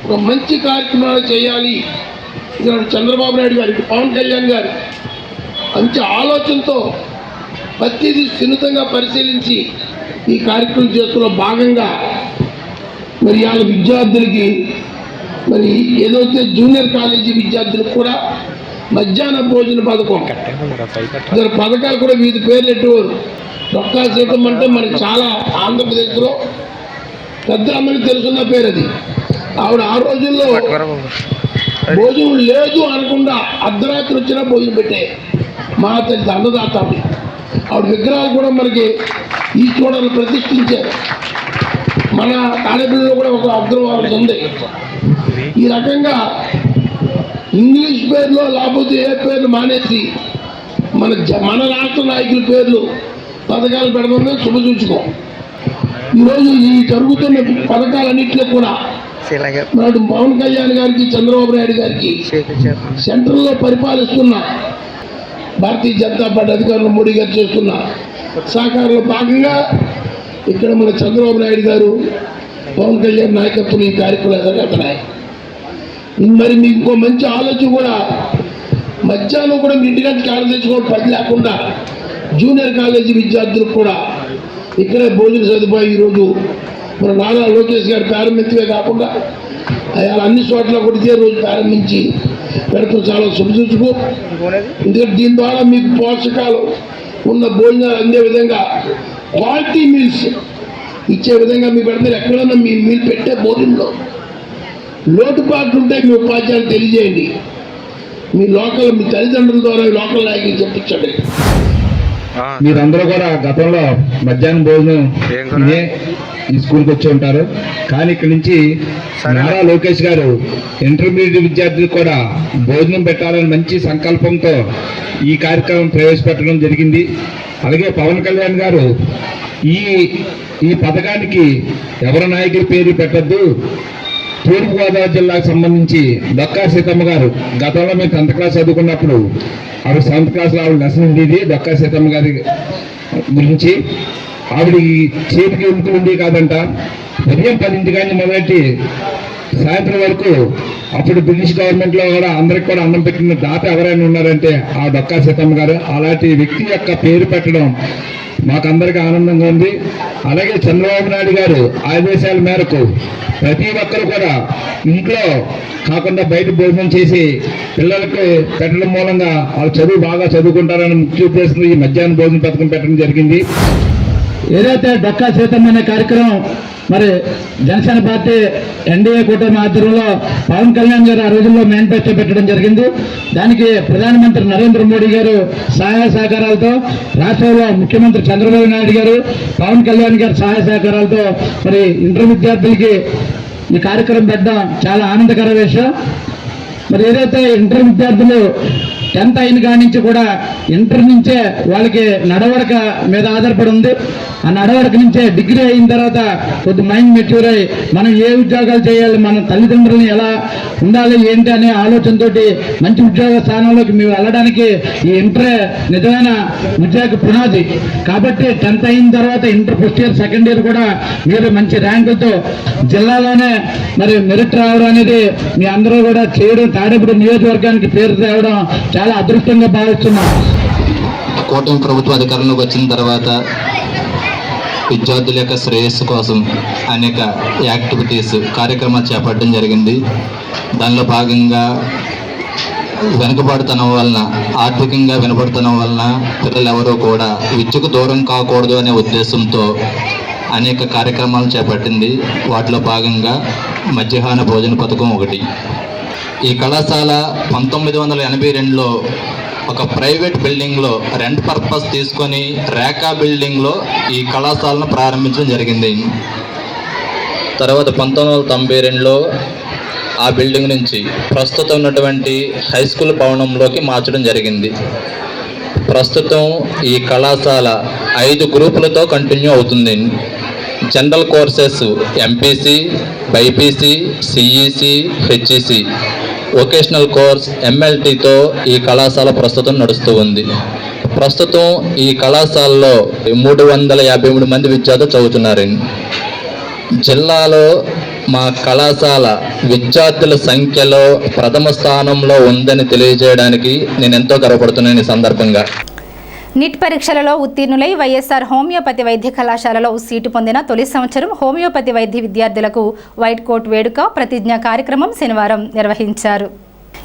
ఒక మంచి కార్యక్రమాలు చేయాలి. ఇక్కడ చంద్రబాబు నాయుడు గారు, ఇటు పవన్ కళ్యాణ్ గారు మంచి ఆలోచనతో ప్రతిదీ సున్నితంగా పరిశీలించి ఈ కార్యక్రమం చేస్తున్న భాగంగా మరి వాళ్ళ విద్యార్థులకి మరి ఏదైతే జూనియర్ కాలేజీ విద్యార్థులకు కూడా మధ్యాహ్న భోజన పథకం, ఇద్దరు పథకాలు కూడా వివిధ పేర్లు ఎట్టువారు. డొక్కా సీతమ్మ అంటే మనకి చాలా ఆంధ్రప్రదేశ్లో పెద్దలందరికీ తెలుసున్న పేరు అది. ఆవిడ ఆ రోజుల్లో భోజనం లేదు అనకుండా అర్ధరాత్రి వచ్చినా భోజనం పెట్టే మా తల్లి అన్నదాత. ఆవిడ విగ్రహాలు కూడా మనకి ఈ చూడాలి ప్రతిష్ఠించారు. మన తాడేపల్లిలో కూడా ఒక అగ్రవారం ఉంది. ఈ రకంగా ఇంగ్లీష్ పేర్లో లేకపోతే ఏ పేర్లు మానేసి మన రాష్ట్ర నాయకుల పేర్లు పథకాలు పెడదామని శుభసూచకం. ఈరోజు ఈ జరుగుతున్న పథకాలన్నింటిలో కూడా నాడు పవన్ కళ్యాణ్ గారికి, చంద్రబాబు నాయుడు గారికి సెంట్రల్లో పరిపాలిస్తున్న భారతీయ జనతా పార్టీ అధికారులు మోడీ గారు చేస్తున్న సహకారంలో భాగంగా ఇక్కడ మన చంద్రబాబు నాయుడు గారు, పవన్ కళ్యాణ్ నాయకత్వం ఈ కార్యక్రమాలు జరుగుతున్నాయి. మరి మీకు ఇంకో మంచి ఆలోచన కూడా, మధ్యాహ్నం కూడా మీ ఇంటికంటే కాలం తెచ్చుకోవడం పని లేకుండా జూనియర్ కాలేజీ విద్యార్థులకు కూడా ఇక్కడే భోజన సదుపాయం ఈరోజు మన నారా లోకేష్ గారు ప్రారంభించే కాకుండా అలా అన్ని చోట్ల కూడా ఇదే రోజు ప్రారంభించి పెడతాం. చాలా శుభసూచకు. ఎందుకంటే దీని ద్వారా మీకు పోషకాలు ఉన్న భోజనాలు అందే విధంగా క్వాలిటీ మీల్స్ ఇచ్చే విధంగా మీ పెడతారు. ఎక్కడన్నా మీ మీల్ పెట్టే భోజనంలో లోటుపాట్లు ఉంటే మీ ఉపాధ్యాయులు తెలియజేయండి. మీ తల్లిదండ్రుల ద్వారా లోకల్ నాయకులు చెప్పించండి. మీరందరూ కూడా గతంలో మధ్యాహ్నం భోజనం ఈ స్కూల్కి వచ్చి ఉంటారు. కానీ ఇక్కడి నుంచి నారా లోకేష్ గారు ఇంటర్మీడియట్ విద్యార్థులకు కూడా భోజనం పెట్టాలని మంచి సంకల్పంతో ఈ కార్యక్రమం ప్రవేశపెట్టడం జరిగింది. అలాగే పవన్ కళ్యాణ్ గారు ఈ పథకానికి ఎవరి నాయకుడి పేరు పెట్టద్దు, తూర్పుగోదావరి జిల్లాకు సంబంధించి డొక్కా సీతమ్మ గారు గతంలో మేము 10th క్లాస్ చదువుకున్నప్పుడు ఆవిడ 7th క్లాస్లో ఆవిడ లెసన్ ఉండేది డొక్కా సీతమ్మ గారి గురించి. ఆవిడ చేతికి ఎముకలు ఉండేవి కాదంట. ఉదయం 10 కానీ మొదలెట్టి సాయంత్రం వరకు అప్పుడు బ్రిటిష్ గవర్నమెంట్లో కూడా అందరికి కూడా అన్నం పెట్టిన దాత ఎవరైనా ఉన్నారంటే ఆ డొక్కా సీతమ్మ గారు. అలాంటి వ్యక్తి యొక్క పేరు పెట్టడం మాకందరికీ ఆనందంగా ఉంది. అలాగే చంద్రబాబు నాయుడు గారు ఆదేశాల మేరకు ప్రతి ఒక్కరు కూడా ఇంట్లో కాకుండా బయట భోజనం చేసి పిల్లలకి పెట్టడం మూలంగా వాళ్ళు చదువు బాగా చదువుకుంటారని ముఖ్య ఉద్దేశంతో ఈ మధ్యాహ్న భోజన పథకం పెట్టడం జరిగింది. ఏదైతే డొక్కా సీతమ్మ అనే కార్యక్రమం మరి జనసేన పార్టీ ఎన్డీఏ కూటమి ఆధ్వర్యంలో పవన్ కళ్యాణ్ గారు ఆ రోజుల్లో మేనిఫెస్టో పెట్టడం జరిగింది. దానికి ప్రధానమంత్రి నరేంద్ర మోడీ గారు సహాయ సహకారాలతో, రాష్ట్రంలో ముఖ్యమంత్రి చంద్రబాబు నాయుడు గారు, పవన్ కళ్యాణ్ గారు సహాయ సహకారాలతో మరి ఇంటర్ విద్యార్థులకి ఈ కార్యక్రమం పెట్టడం చాలా ఆనందకర విషయం. మరి ఏదైతే ఇంటర్ విద్యార్థులు 10th అయిన కాడి నుంచి కూడా ఇంటర్ నుంచే వాళ్ళకి నడవడిక మీద ఆధారపడి ఉంది. ఆ నడవడిక నుంచే డిగ్రీ అయిన తర్వాత కొద్ది మైండ్ మెచ్యూర్ అయ్యి మనం ఏ ఉద్యోగాలు చేయాలి, మన తల్లిదండ్రులను ఎలా ఉండాలి ఏంటి అనే ఆలోచనతోటి మంచి ఉద్యోగ స్థానంలోకి మేము వెళ్ళడానికి ఈ ఇంటరే నిజమైన ఉద్యోగ పునాది. కాబట్టి 10th అయిన తర్వాత inter first year second year కూడా మీరు మంచి ర్యాంకులతో జిల్లాలోనే మరి మెరిట్ రావడం అనేది మీ అందరూ కూడా చేయడం, తాడేపల్లి నియోజకవర్గానికి పేరు తేవడం చాలా అదృష్టంగా భావిస్తున్నాం. కూటమి ప్రభుత్వం అధికారంలోకి వచ్చిన తర్వాత విద్యార్థుల యొక్క శ్రేయస్సు కోసం అనేక యాక్టివిటీస్ కార్యక్రమాలు చేపట్టడం జరిగింది. దానిలో భాగంగా వెనుకబడుతనం వలన, ఆర్థికంగా వెనుకబడుతనం వలన పిల్లలు ఎవరూ కూడా విద్యకు దూరం కాకూడదు అనే ఉద్దేశంతో అనేక కార్యక్రమాలు చేపట్టింది. వాటిలో భాగంగా మధ్యాహ్న భోజన పథకం ఒకటి. ఈ కళాశాల 1982లో ఒక ప్రైవేట్ బిల్డింగ్లో రెంట్ పర్పస్ తీసుకొని రేఖా బిల్డింగ్లో ఈ కళాశాలను ప్రారంభించడం జరిగింది. తర్వాత 1992లో ఆ బిల్డింగ్ నుంచి ప్రస్తుతం ఉన్నటువంటి హై స్కూల్ భవనంలోకి మార్చడం జరిగింది. ప్రస్తుతం ఈ కళాశాల 5 గ్రూపులతో కంటిన్యూ అవుతుంది. General courses MPC, BiPC, CEC, HEC, vocational course ఎంఎల్టీతో ఈ కళాశాల ప్రస్తుతం నడుస్తూ ఉంది. ప్రస్తుతం ఈ కళాశాలలో 353 మంది విద్యార్థులు చదువుతున్నారు. జిల్లాలో మా కళాశాల విద్యార్థుల సంఖ్యలో ప్రథమ స్థానంలో ఉందని తెలియజేయడానికి నేను ఎంతో గర్వపడుతున్నాను. ఈ సందర్భంగా నీట్ పరీక్షలలో ఉత్తీర్ణులై వైఎస్ఆర్ హోమియోపతి వైద్య కళాశాలలో సీటు పొందిన తొలి సంవత్సరం హోమియోపతి వైద్య విద్యార్థులకు వైట్ కోట్ వేడుక ప్రతిజ్ఞా కార్యక్రమం శనివారం నిర్వహించారు.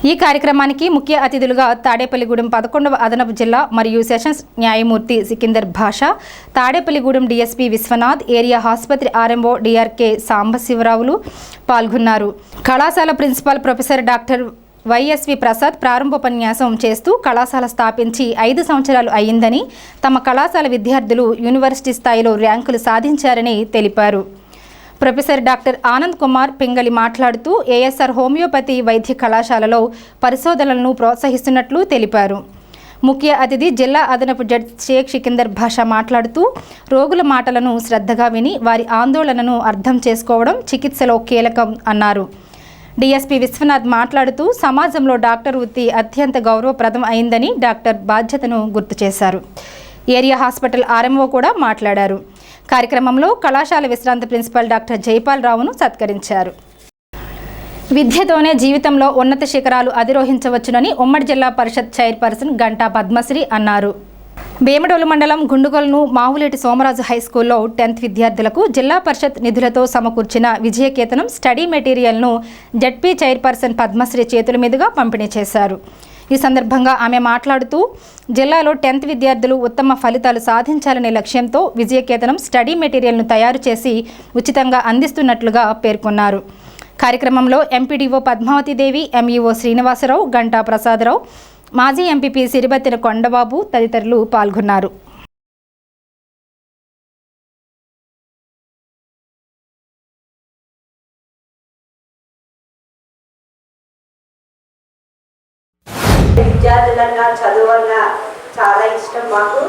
ఈ కార్యక్రమానికి ముఖ్య అతిథులుగా తాడేపల్లిగూడెం 11వ అదనపు జిల్లా మరియు సెషన్స్ న్యాయమూర్తి సికిందర్ భాషా, తాడేపల్లిగూడెం డీఎస్పీ విశ్వనాథ్, ఏరియా ఆసుపత్రి ఆర్ఎంఓ డిఆర్కే సాంబశివరావులు పాల్గొన్నారు. కళాశాల principal professor doctor YSV Prasad ప్రారంభోపన్యాసం చేస్తూ కళాశాల స్థాపించి 5 సంవత్సరాలు అయ్యిందని, తమ కళాశాల విద్యార్థులు యూనివర్సిటీ స్థాయిలో ర్యాంకులు సాధించారని తెలిపారు. ప్రొఫెసర్ డాక్టర్ ఆనంద్ కుమార్ పింగళి మాట్లాడుతూ ఏఎస్ఆర్ హోమియోపతి వైద్య కళాశాలలో పరిశోధనలను ప్రోత్సహిస్తున్నట్లు తెలిపారు. ముఖ్య అతిథి జిల్లా అదనపు జడ్జి షేక్ సికిందర్ భాషా మాట్లాడుతూ రోగుల మాటలను శ్రద్ధగా విని వారి ఆందోళనను అర్థం చేసుకోవడం చికిత్సలో కీలకం అన్నారు. డీఎస్పీ విశ్వనాథ్ మాట్లాడుతూ సమాజంలో డాక్టర్ వృత్తి అత్యంత గౌరవప్రదం అయిందని డాక్టర్ బాధ్యతను గుర్తు చేశారు. ఏరియా హాస్పిటల్ ఆర్ఎంఓ కూడా మాట్లాడారు. కార్యక్రమంలో కళాశాల విశ్రాంత ప్రిన్సిపల్ డాక్టర్ జైపాల్ రావును సత్కరించారు. విద్యతోనే జీవితంలో ఉన్నత శిఖరాలు అధిరోహించవచ్చునని ఉమ్మడి జిల్లా పరిషత్ చైర్పర్సన్ గంటా పద్మశ్రీ అన్నారు. భీమడోలు మండలం గుండుగోలును మావులేటి సోమరాజు హైస్కూల్లో 10th విద్యార్థులకు జిల్లా పరిషత్ నిధులతో సమకూర్చిన విజయకేతనం స్టడీ మెటీరియల్ను జడ్పీ చైర్పర్సన్ పద్మశ్రీ చేతుల మీదుగా పంపిణీ చేశారు. ఈ సందర్భంగా ఆమె మాట్లాడుతూ జిల్లాలో 10th విద్యార్థులు ఉత్తమ ఫలితాలు సాధించాలనే లక్ష్యంతో విజయకేతనం స్టడీ మెటీరియల్ను తయారు చేసి ఉచితంగా అందిస్తున్నట్లుగా పేర్కొన్నారు. కార్యక్రమంలో ఎంపీడీఓ పద్మావతిదేవి, ఎంఈఓ శ్రీనివాసరావు, గంటా ప్రసాదరావు, మాజీ ఎంపీపీ సిరిబత్తిన కొండబాబు తదితరులు పాల్గొన్నారు. విద్యార్థులన్నా చదువన్నా చాలా ఇష్టం మాకు.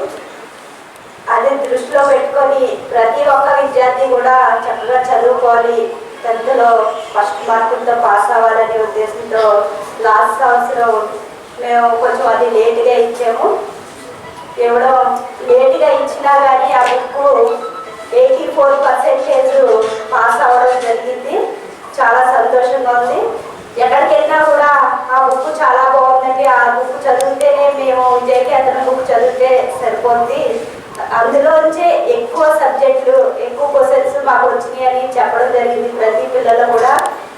అదే దృష్టిలో పెట్టుకొని ప్రతి ఒక్క విద్యార్థి కూడా చక్కగా చదువుకోవాలి, 10thలో ఫస్ట్ మార్కులతో పాస్ అవ్వాలనే ఉద్దేశంతో లాస్ట్ సంవత్సరం మేము కొంచెం అది లేట్గా ఇచ్చాము. ఎవడో లేట్గా ఇచ్చినా కానీ ఆ బుక్ 84% పాస్ అవ్వడం జరిగింది. చాలా సంతోషంగా ఉంది. ఎక్కడికి వెళ్ళినా కూడా ఆ బుక్ చాలా బాగుందండి, ఆ బుక్ చదివితేనే మేము విజయకేతనం బుక్ చదివితే సరిపోతుంది, అందులోంచే ఎక్కువ సబ్జెక్టులు ఎక్కువ క్వశ్చన్స్ మాకు వచ్చినాయి అని చెప్పడం జరిగింది. ప్రతి పిల్లలు కూడా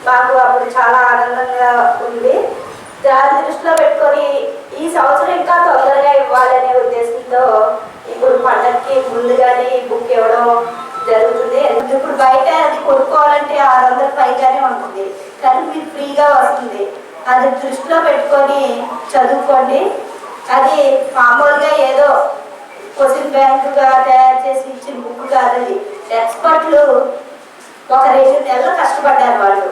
మాకు అప్పుడు చాలా ఆనందంగా ఉంది. దాన్ని దృష్టిలో పెట్టుకొని ఈ సంవత్సరం ఇంకా తొందరగా ఇవ్వాలనే ఉద్దేశంతో ఇప్పుడు పండగకి ముందుగానే ఈ బుక్ ఇవ్వడం జరుగుతుంది. ఇప్పుడు బయట అది కొనుక్కోవాలంటే 600 పైగానే ఉంటుంది, కానీ మీకు ఫ్రీగా వస్తుంది. అది దృష్టిలో పెట్టుకొని చదువుకోండి. అది మామూలుగా ఏదో క్వశ్చన్ బ్యాంకుగా తయారు చేసి ఇచ్చిన బుక్ కాదండి. ఎక్స్పర్ట్లు ఒక 2 నెలలు కష్టపడ్డారు వాళ్ళు.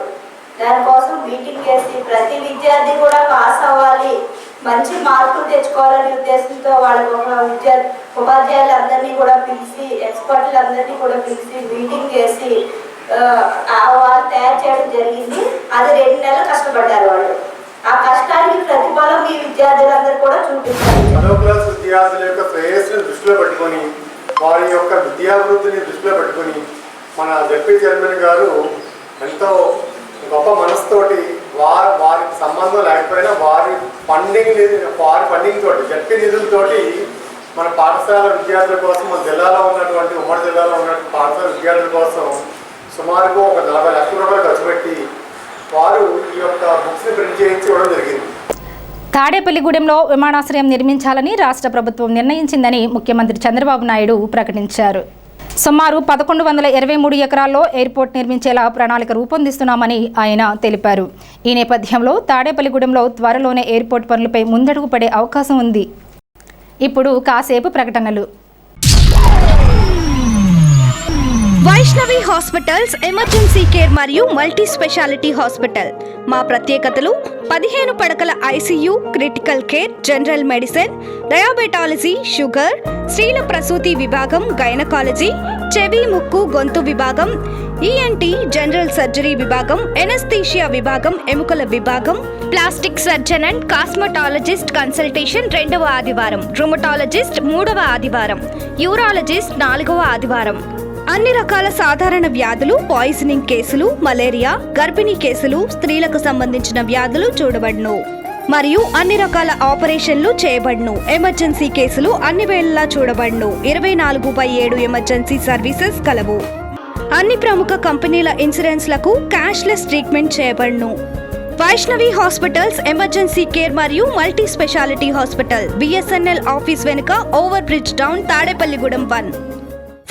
దానికోసం మీటింగ్ చేసి ప్రతి విద్యార్థి కూడా పాస్ అవ్వాలి మంచి మార్కులు తెచ్చుకోవాలనే ఉద్దేశంతో వాళ్ళకు ఒక ఉపాధ్యాయులందరినీ కూడా పిలిచి ఎక్స్పర్ట్లందరినీ కూడా పిలిచి మీటింగ్ చేసి వాళ్ళు తయారు చేయడం జరిగింది. అది 2 నెలలు కష్టపడ్డారు వాళ్ళు. ఆ కష్టానికి ప్రతిఫలం ఈ విద్యార్థులందరూ కూడా చూపిస్తారు. 10వ క్లాస్ విద్యార్థుల యొక్క శ్రేయస్సును దృష్టిలో పెట్టుకొని వారి యొక్క విద్యాభివృద్ధిని దృష్టిలో పెట్టుకొని మన జడ్పీ చైర్మన్ గారు ఎంతో గొప్ప మనసుతోటి వారికి సంబంధం లేకపోయినా వారి ఫండింగ్ తోటి జడ్పీ నిధులతోటి మన పాఠశాల విద్యార్థుల కోసం మన జిల్లాలో ఉన్నటువంటి ఉమ్మడి జిల్లాలో ఉన్నటువంటి పాఠశాల విద్యార్థుల కోసం సుమారుగా ఒక 40 లక్షల రూపాయలు ఖర్చు పెట్టి వారు ఈ యొక్క బుక్స్ని ప్రింట్ చేయించి ఇవ్వడం జరిగింది. తాడేపల్లిగూడెంలో విమానాశ్రయం నిర్మించాలని రాష్ట్ర ప్రభుత్వం నిర్ణయించిందని ముఖ్యమంత్రి చంద్రబాబు నాయుడు ప్రకటించారు. సుమారు 1123 ఎకరాల్లో ఎయిర్పోర్ట్ నిర్మించేలా ప్రణాళిక రూపొందిస్తున్నామని ఆయన తెలిపారు. ఈ నేపథ్యంలో తాడేపల్లిగూడెంలో త్వరలోనే ఎయిర్పోర్ట్ పనులపై ముందడుగు పడే అవకాశం ఉంది. ఇప్పుడు కాసేపు ప్రకటనలు. వైష్ణవి హాస్పిటల్స్ ఎమర్జెన్సీ కేర్ మరియు మల్టీ స్పెషాలిటీ హాస్పిటల్. మా ప్రత్యేకతలు 15 పడకల ICU, critical care, general medicine, diabetology, sugar, స్త్రీల ప్రసూతి విభాగం, గైనకాలజీ, చెవి, ముక్కు, గొంతు విభాగం, ఈఎన్టీ, జనరల్ సర్జరీ విభాగం, ఎనస్థీషియా విభాగం, ఎముకల విభాగం, plastic surgeon and cosmetologist consultation 2వ ఆదివారం, రుమటాలజిస్ట్ 3వ ఆదివారం, యూరాలజిస్ట్ 4వ ఆదివారం. అన్ని రకాల సాధారణ వ్యాధులు, పాయిజనింగ్ కేసులు, మలేరియా, గర్భిణీ కేసులు, స్త్రీలకు సంబంధించిన వ్యాధులు చూడబడును మరియు అన్ని రకాల ఆపరేషన్లు చేయబడును. ఎమర్జెన్సీ కేసులు అన్ని వేళలా చూడబడును. 24/7 ఎమర్జెన్సీ సర్వీసెస్ కలవు. అన్ని ప్రముఖ కంపెనీల ఇన్సూరెన్స్లకు క్యాష్లెస్ ట్రీట్మెంట్ చేయబడును. వైష్ణవి హాస్పిటల్స్ ఎమర్జెన్సీ కేర్ మరియు multi speciality hospital, BSNL office వెనుక, over bridge down, Tadepalligudem 1.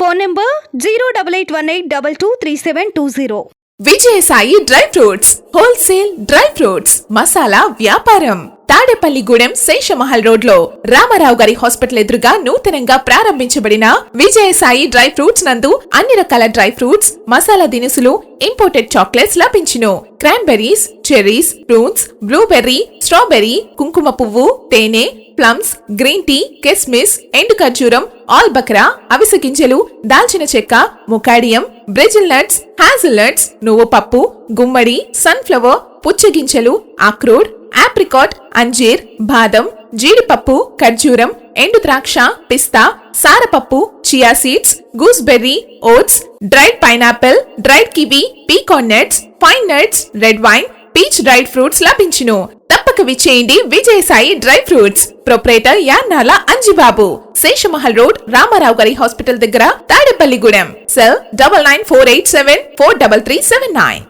Phone number 08818223720. Vijayasai dry fruits wholesale dry fruits మసాలా వ్యాపారం. తాడేపల్లిగూడెం శేషమహల్ రోడ్ లో రామారావు గారి హాస్పిటల్ ఎదురుగా నూతనంగా ప్రారంభించబడిన విజయసాయి డ్రై ఫ్రూట్స్ నందు అన్ని రకాల డ్రై ఫ్రూట్స్, మసాలా దినుసులు, ఇంపోర్టెడ్ చాక్లెట్స్ లభించును. Cranberries, cherries, prunes, blueberry, strawberry, కుంకుమ పువ్వు, తేనె, ప్లమ్స్, గ్రీన్ టీ, కిస్మిస్, ఎండు ఖర్జూరం, ఆల్ బక్రా, అవిసె గింజలు, దాల్చిన చెక్క, ముకాడియం, బ్రెజిల్ నట్స్, హ్యాజిల్ నట్స్, నువ్వు పప్పు, గుమ్మడి, సన్ఫ్లవర్, పుచ్చగింజలు, అక్రోడ్, ఆప్రికాట్, అంజీర్, బాదం, జీడిపప్పు, ఖర్జూరం, ఎండు ద్రాక్ష, పిస్తా, సారపప్పు, chia seeds, gooseberry, oats, dried pineapple, dried kiwi, pecan nuts, pine nuts, red wine, peach dried fruits లభించును. తప్పక విచ్చేయండి Vijayasai dry fruits. Proprietor Yannala Anjibabu, Seshamahal road, Ramarao గారి హాస్పిటల్ దగ్గర, Tadepalligudem. Cell 9948743379.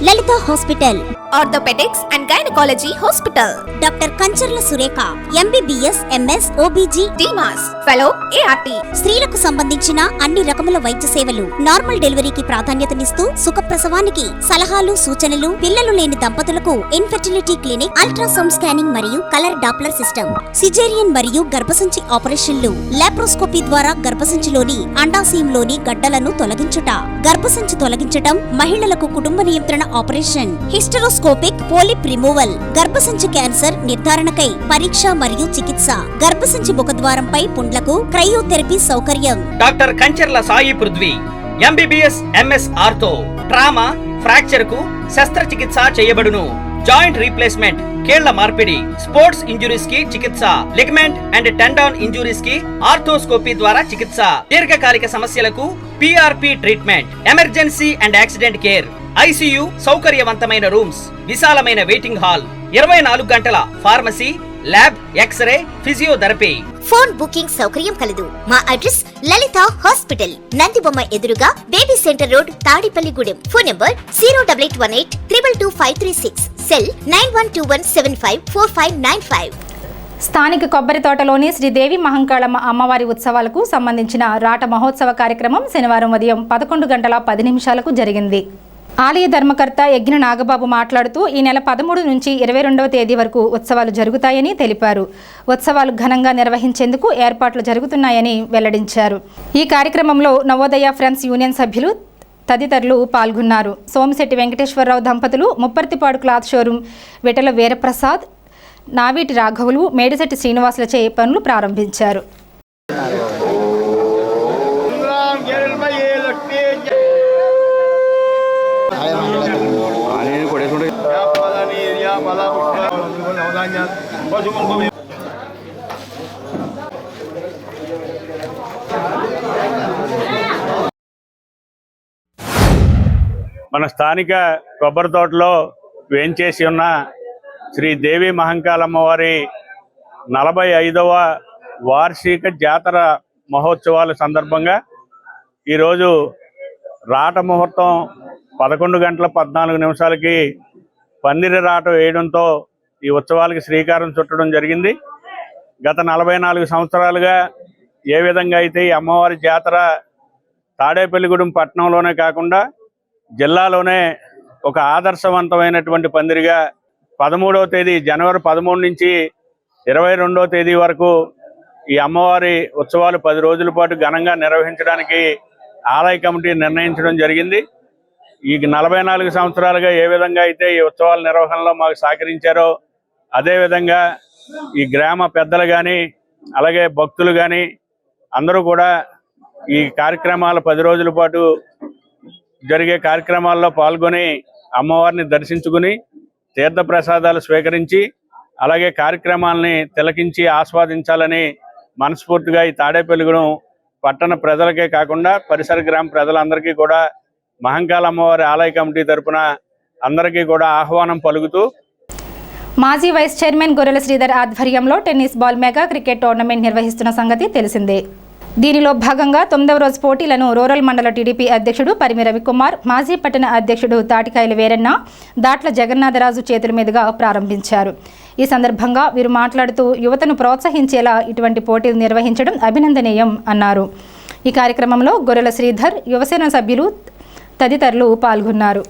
Lalitha hospital, orthopaedics and gynaecology hospital. Doctor Kancharla Surekha, MBBS, MS, OBG, DMAS, fellow, ART. స్త్రీలకు సంబంధించిన అన్ని రకముల వైద్య సేవలు, నార్మల్ డెలివరీకి ప్రాధాన్యతనిస్తూ సుఖప్రసవానికి సలహాలు, సూచనలు, పిల్లలు లేని దంపతులకు ఇన్ఫెర్టిలిటీ క్లినిక్, అల్ట్రాసౌండ్ స్కానింగ్ మరియు కలర్ డాప్లర్ సిస్టమ్, సిజేరియన్ మరియు గర్భసంచి ఆపరేషన్లు, లాప్రోస్కోపీ ద్వారా గర్భసంచిలోని అండాశయంలోని గడ్డలను తొలగించుట, గర్భసంచి తొలగించటం, మహిళలకు కుటుంబ నియంత్రణ ఆపరేషన్, హిస్టరోస్కోపిక్ పోలిప్ రిమూవల్, గర్భసంచి క్యాన్సర్ నిర్ధారణకై పరీక్ష మరియు చికిత్స, గర్భసంచి ముఖద్వారంపై పుండ్లకు క్రయోథెరపీ సౌకర్యం. Doctor Kancharla Sai Prithvi, MBBS, MS ortho, trauma, fracture కు శస్త్రచికిత్స చేయబడును. జాయింట్ రీప్లేస్మెంట్, కీళ్ల మార్పిడి, స్పోర్ట్స్ ఇంజురీస్ కి చికిత్స, లిగమెంట్ అండ్ టెండాన్ ఇంజురీస్ కి ఆర్థోస్కోపీ ద్వారా చికిత్స, దీర్ఘకాలిక సమస్యలకు PRP treatment, emergency and accident care, ICU, సౌకర్యవంతమైన రూమ్స్, విశాలమైన వెయిటింగ్ హాల్, 24 గంటల pharmacy, lab, x-ray, physiotherapy. Phone booking సౌకర్యం కలదు. మా అడ్రస్ లలిత హాస్పిటల్, నందిబొమ్మ ఎదురుగా, baby centre road, Tadepalligudem. Phone number 08818222536. Cell 9121754595. స్థానిక కొబ్బరి తోటలోని శ్రీదేవి మహంకాళమ్మ అమ్మవారి ఉత్సవాలకు సంబంధించిన రాట మహోత్సవ కార్యక్రమం శనివారం ఉదయం 11:10 జరిగింది. ఆలయ ధర్మకర్త యజ్ఞ నాగబాబు మాట్లాడుతూ ఈ నెల 13 నుంచి 22వ తేదీ వరకు ఉత్సవాలు జరుగుతాయని తెలిపారు. ఉత్సవాలు ఘనంగా నిర్వహించేందుకు ఏర్పాట్లు జరుగుతున్నాయని వెల్లడించారు. ఈ కార్యక్రమంలో నవోదయ ఫ్రెండ్స్ యూనియన్ సభ్యులు తదితరులు పాల్గొన్నారు. సోమిశెట్టి వెంకటేశ్వరరావు దంపతులు, ముప్పర్తిపాడు క్లాత్ షోరూం, విటల వీరప్రసాద్, నావీటి రాఘవులు, మేడిశెట్టి శ్రీనివాసులచే పనులు ప్రారంభించారు. మన స్థానిక కొబ్బరి తోటలో వేంచేసి ఉన్న శ్రీ దేవి మహంకాళమ్మవారి 45వ వార్షిక జాతర మహోత్సవాల సందర్భంగా ఈరోజు రాట ముహూర్తం 11 గంటల 14 నిమిషాలకి పందిరి రాట వేయడంతో ఈ ఉత్సవాలకి శ్రీకారం చుట్టడం జరిగింది. గత 44 సంవత్సరాలుగా ఏ విధంగా అయితే ఈ అమ్మవారి జాతర తాడేపల్లిగూడెం పట్టణంలోనే కాకుండా జిల్లాలోనే ఒక ఆదర్శవంతమైనటువంటి పందిరిగా 13వ తేదీ జనవరి 13 నుంచి 22వ తేదీ వరకు ఈ అమ్మవారి ఉత్సవాలు 10 రోజుల పాటు ఘనంగా నిర్వహించడానికి ఆలయ కమిటీ నిర్ణయించడం జరిగింది. ఈ 44 సంవత్సరాలుగా ఏ విధంగా అయితే ఈ ఉత్సవాల నిర్వహణలో మాకు సహకరించారో అదేవిధంగా ఈ గ్రామ పెద్దలు కానీ అలాగే భక్తులు కానీ అందరూ కూడా ఈ కార్యక్రమాలు 10 రోజుల పాటు జరిగే కార్యక్రమాల్లో పాల్గొని అమ్మవారిని దర్శించుకుని తీర్థ ప్రసాదాలు స్వీకరించి అలాగే కార్యక్రమాలని తిలకించి ఆస్వాదించాలని మనస్ఫూర్తిగా ఈ తాడేపల్లిగూడెం పట్టణ ప్రజలకే కాకుండా పరిసర గ్రామ ప్రజలందరికీ కూడా మహంకాళ అమ్మవారి ఆలయ కమిటీ తరపున అందరికీ కూడా ఆహ్వానం పలుకుతూ మాజీ వైస్ చైర్మన్ గొర్రెల శ్రీధర్ ఆధ్వర్యంలో tennis ball mega cricket tournament నిర్వహిస్తున్న సంగతి తెలిసిందే. దీనిలో భాగంగా 9వ రోజు పోటీలను రూరల్ మండల టీడీపీ అధ్యక్షుడు పరిమి రవికుమార్, మాజీ పట్టణ అధ్యక్షుడు తాటికాయల వీరన్న, దాట్ల జగన్నాథరాజు చేతుల మీదుగా ప్రారంభించారు. ఈ సందర్భంగా వీరు మాట్లాడుతూ యువతను ప్రోత్సహించేలా ఇటువంటి పోటీలు నిర్వహించడం అభినందనీయం అన్నారు. ఈ కార్యక్రమంలో గొర్రెల శ్రీధర్, యువసేన సభ్యులు తదితరులు పాల్గొన్నారు.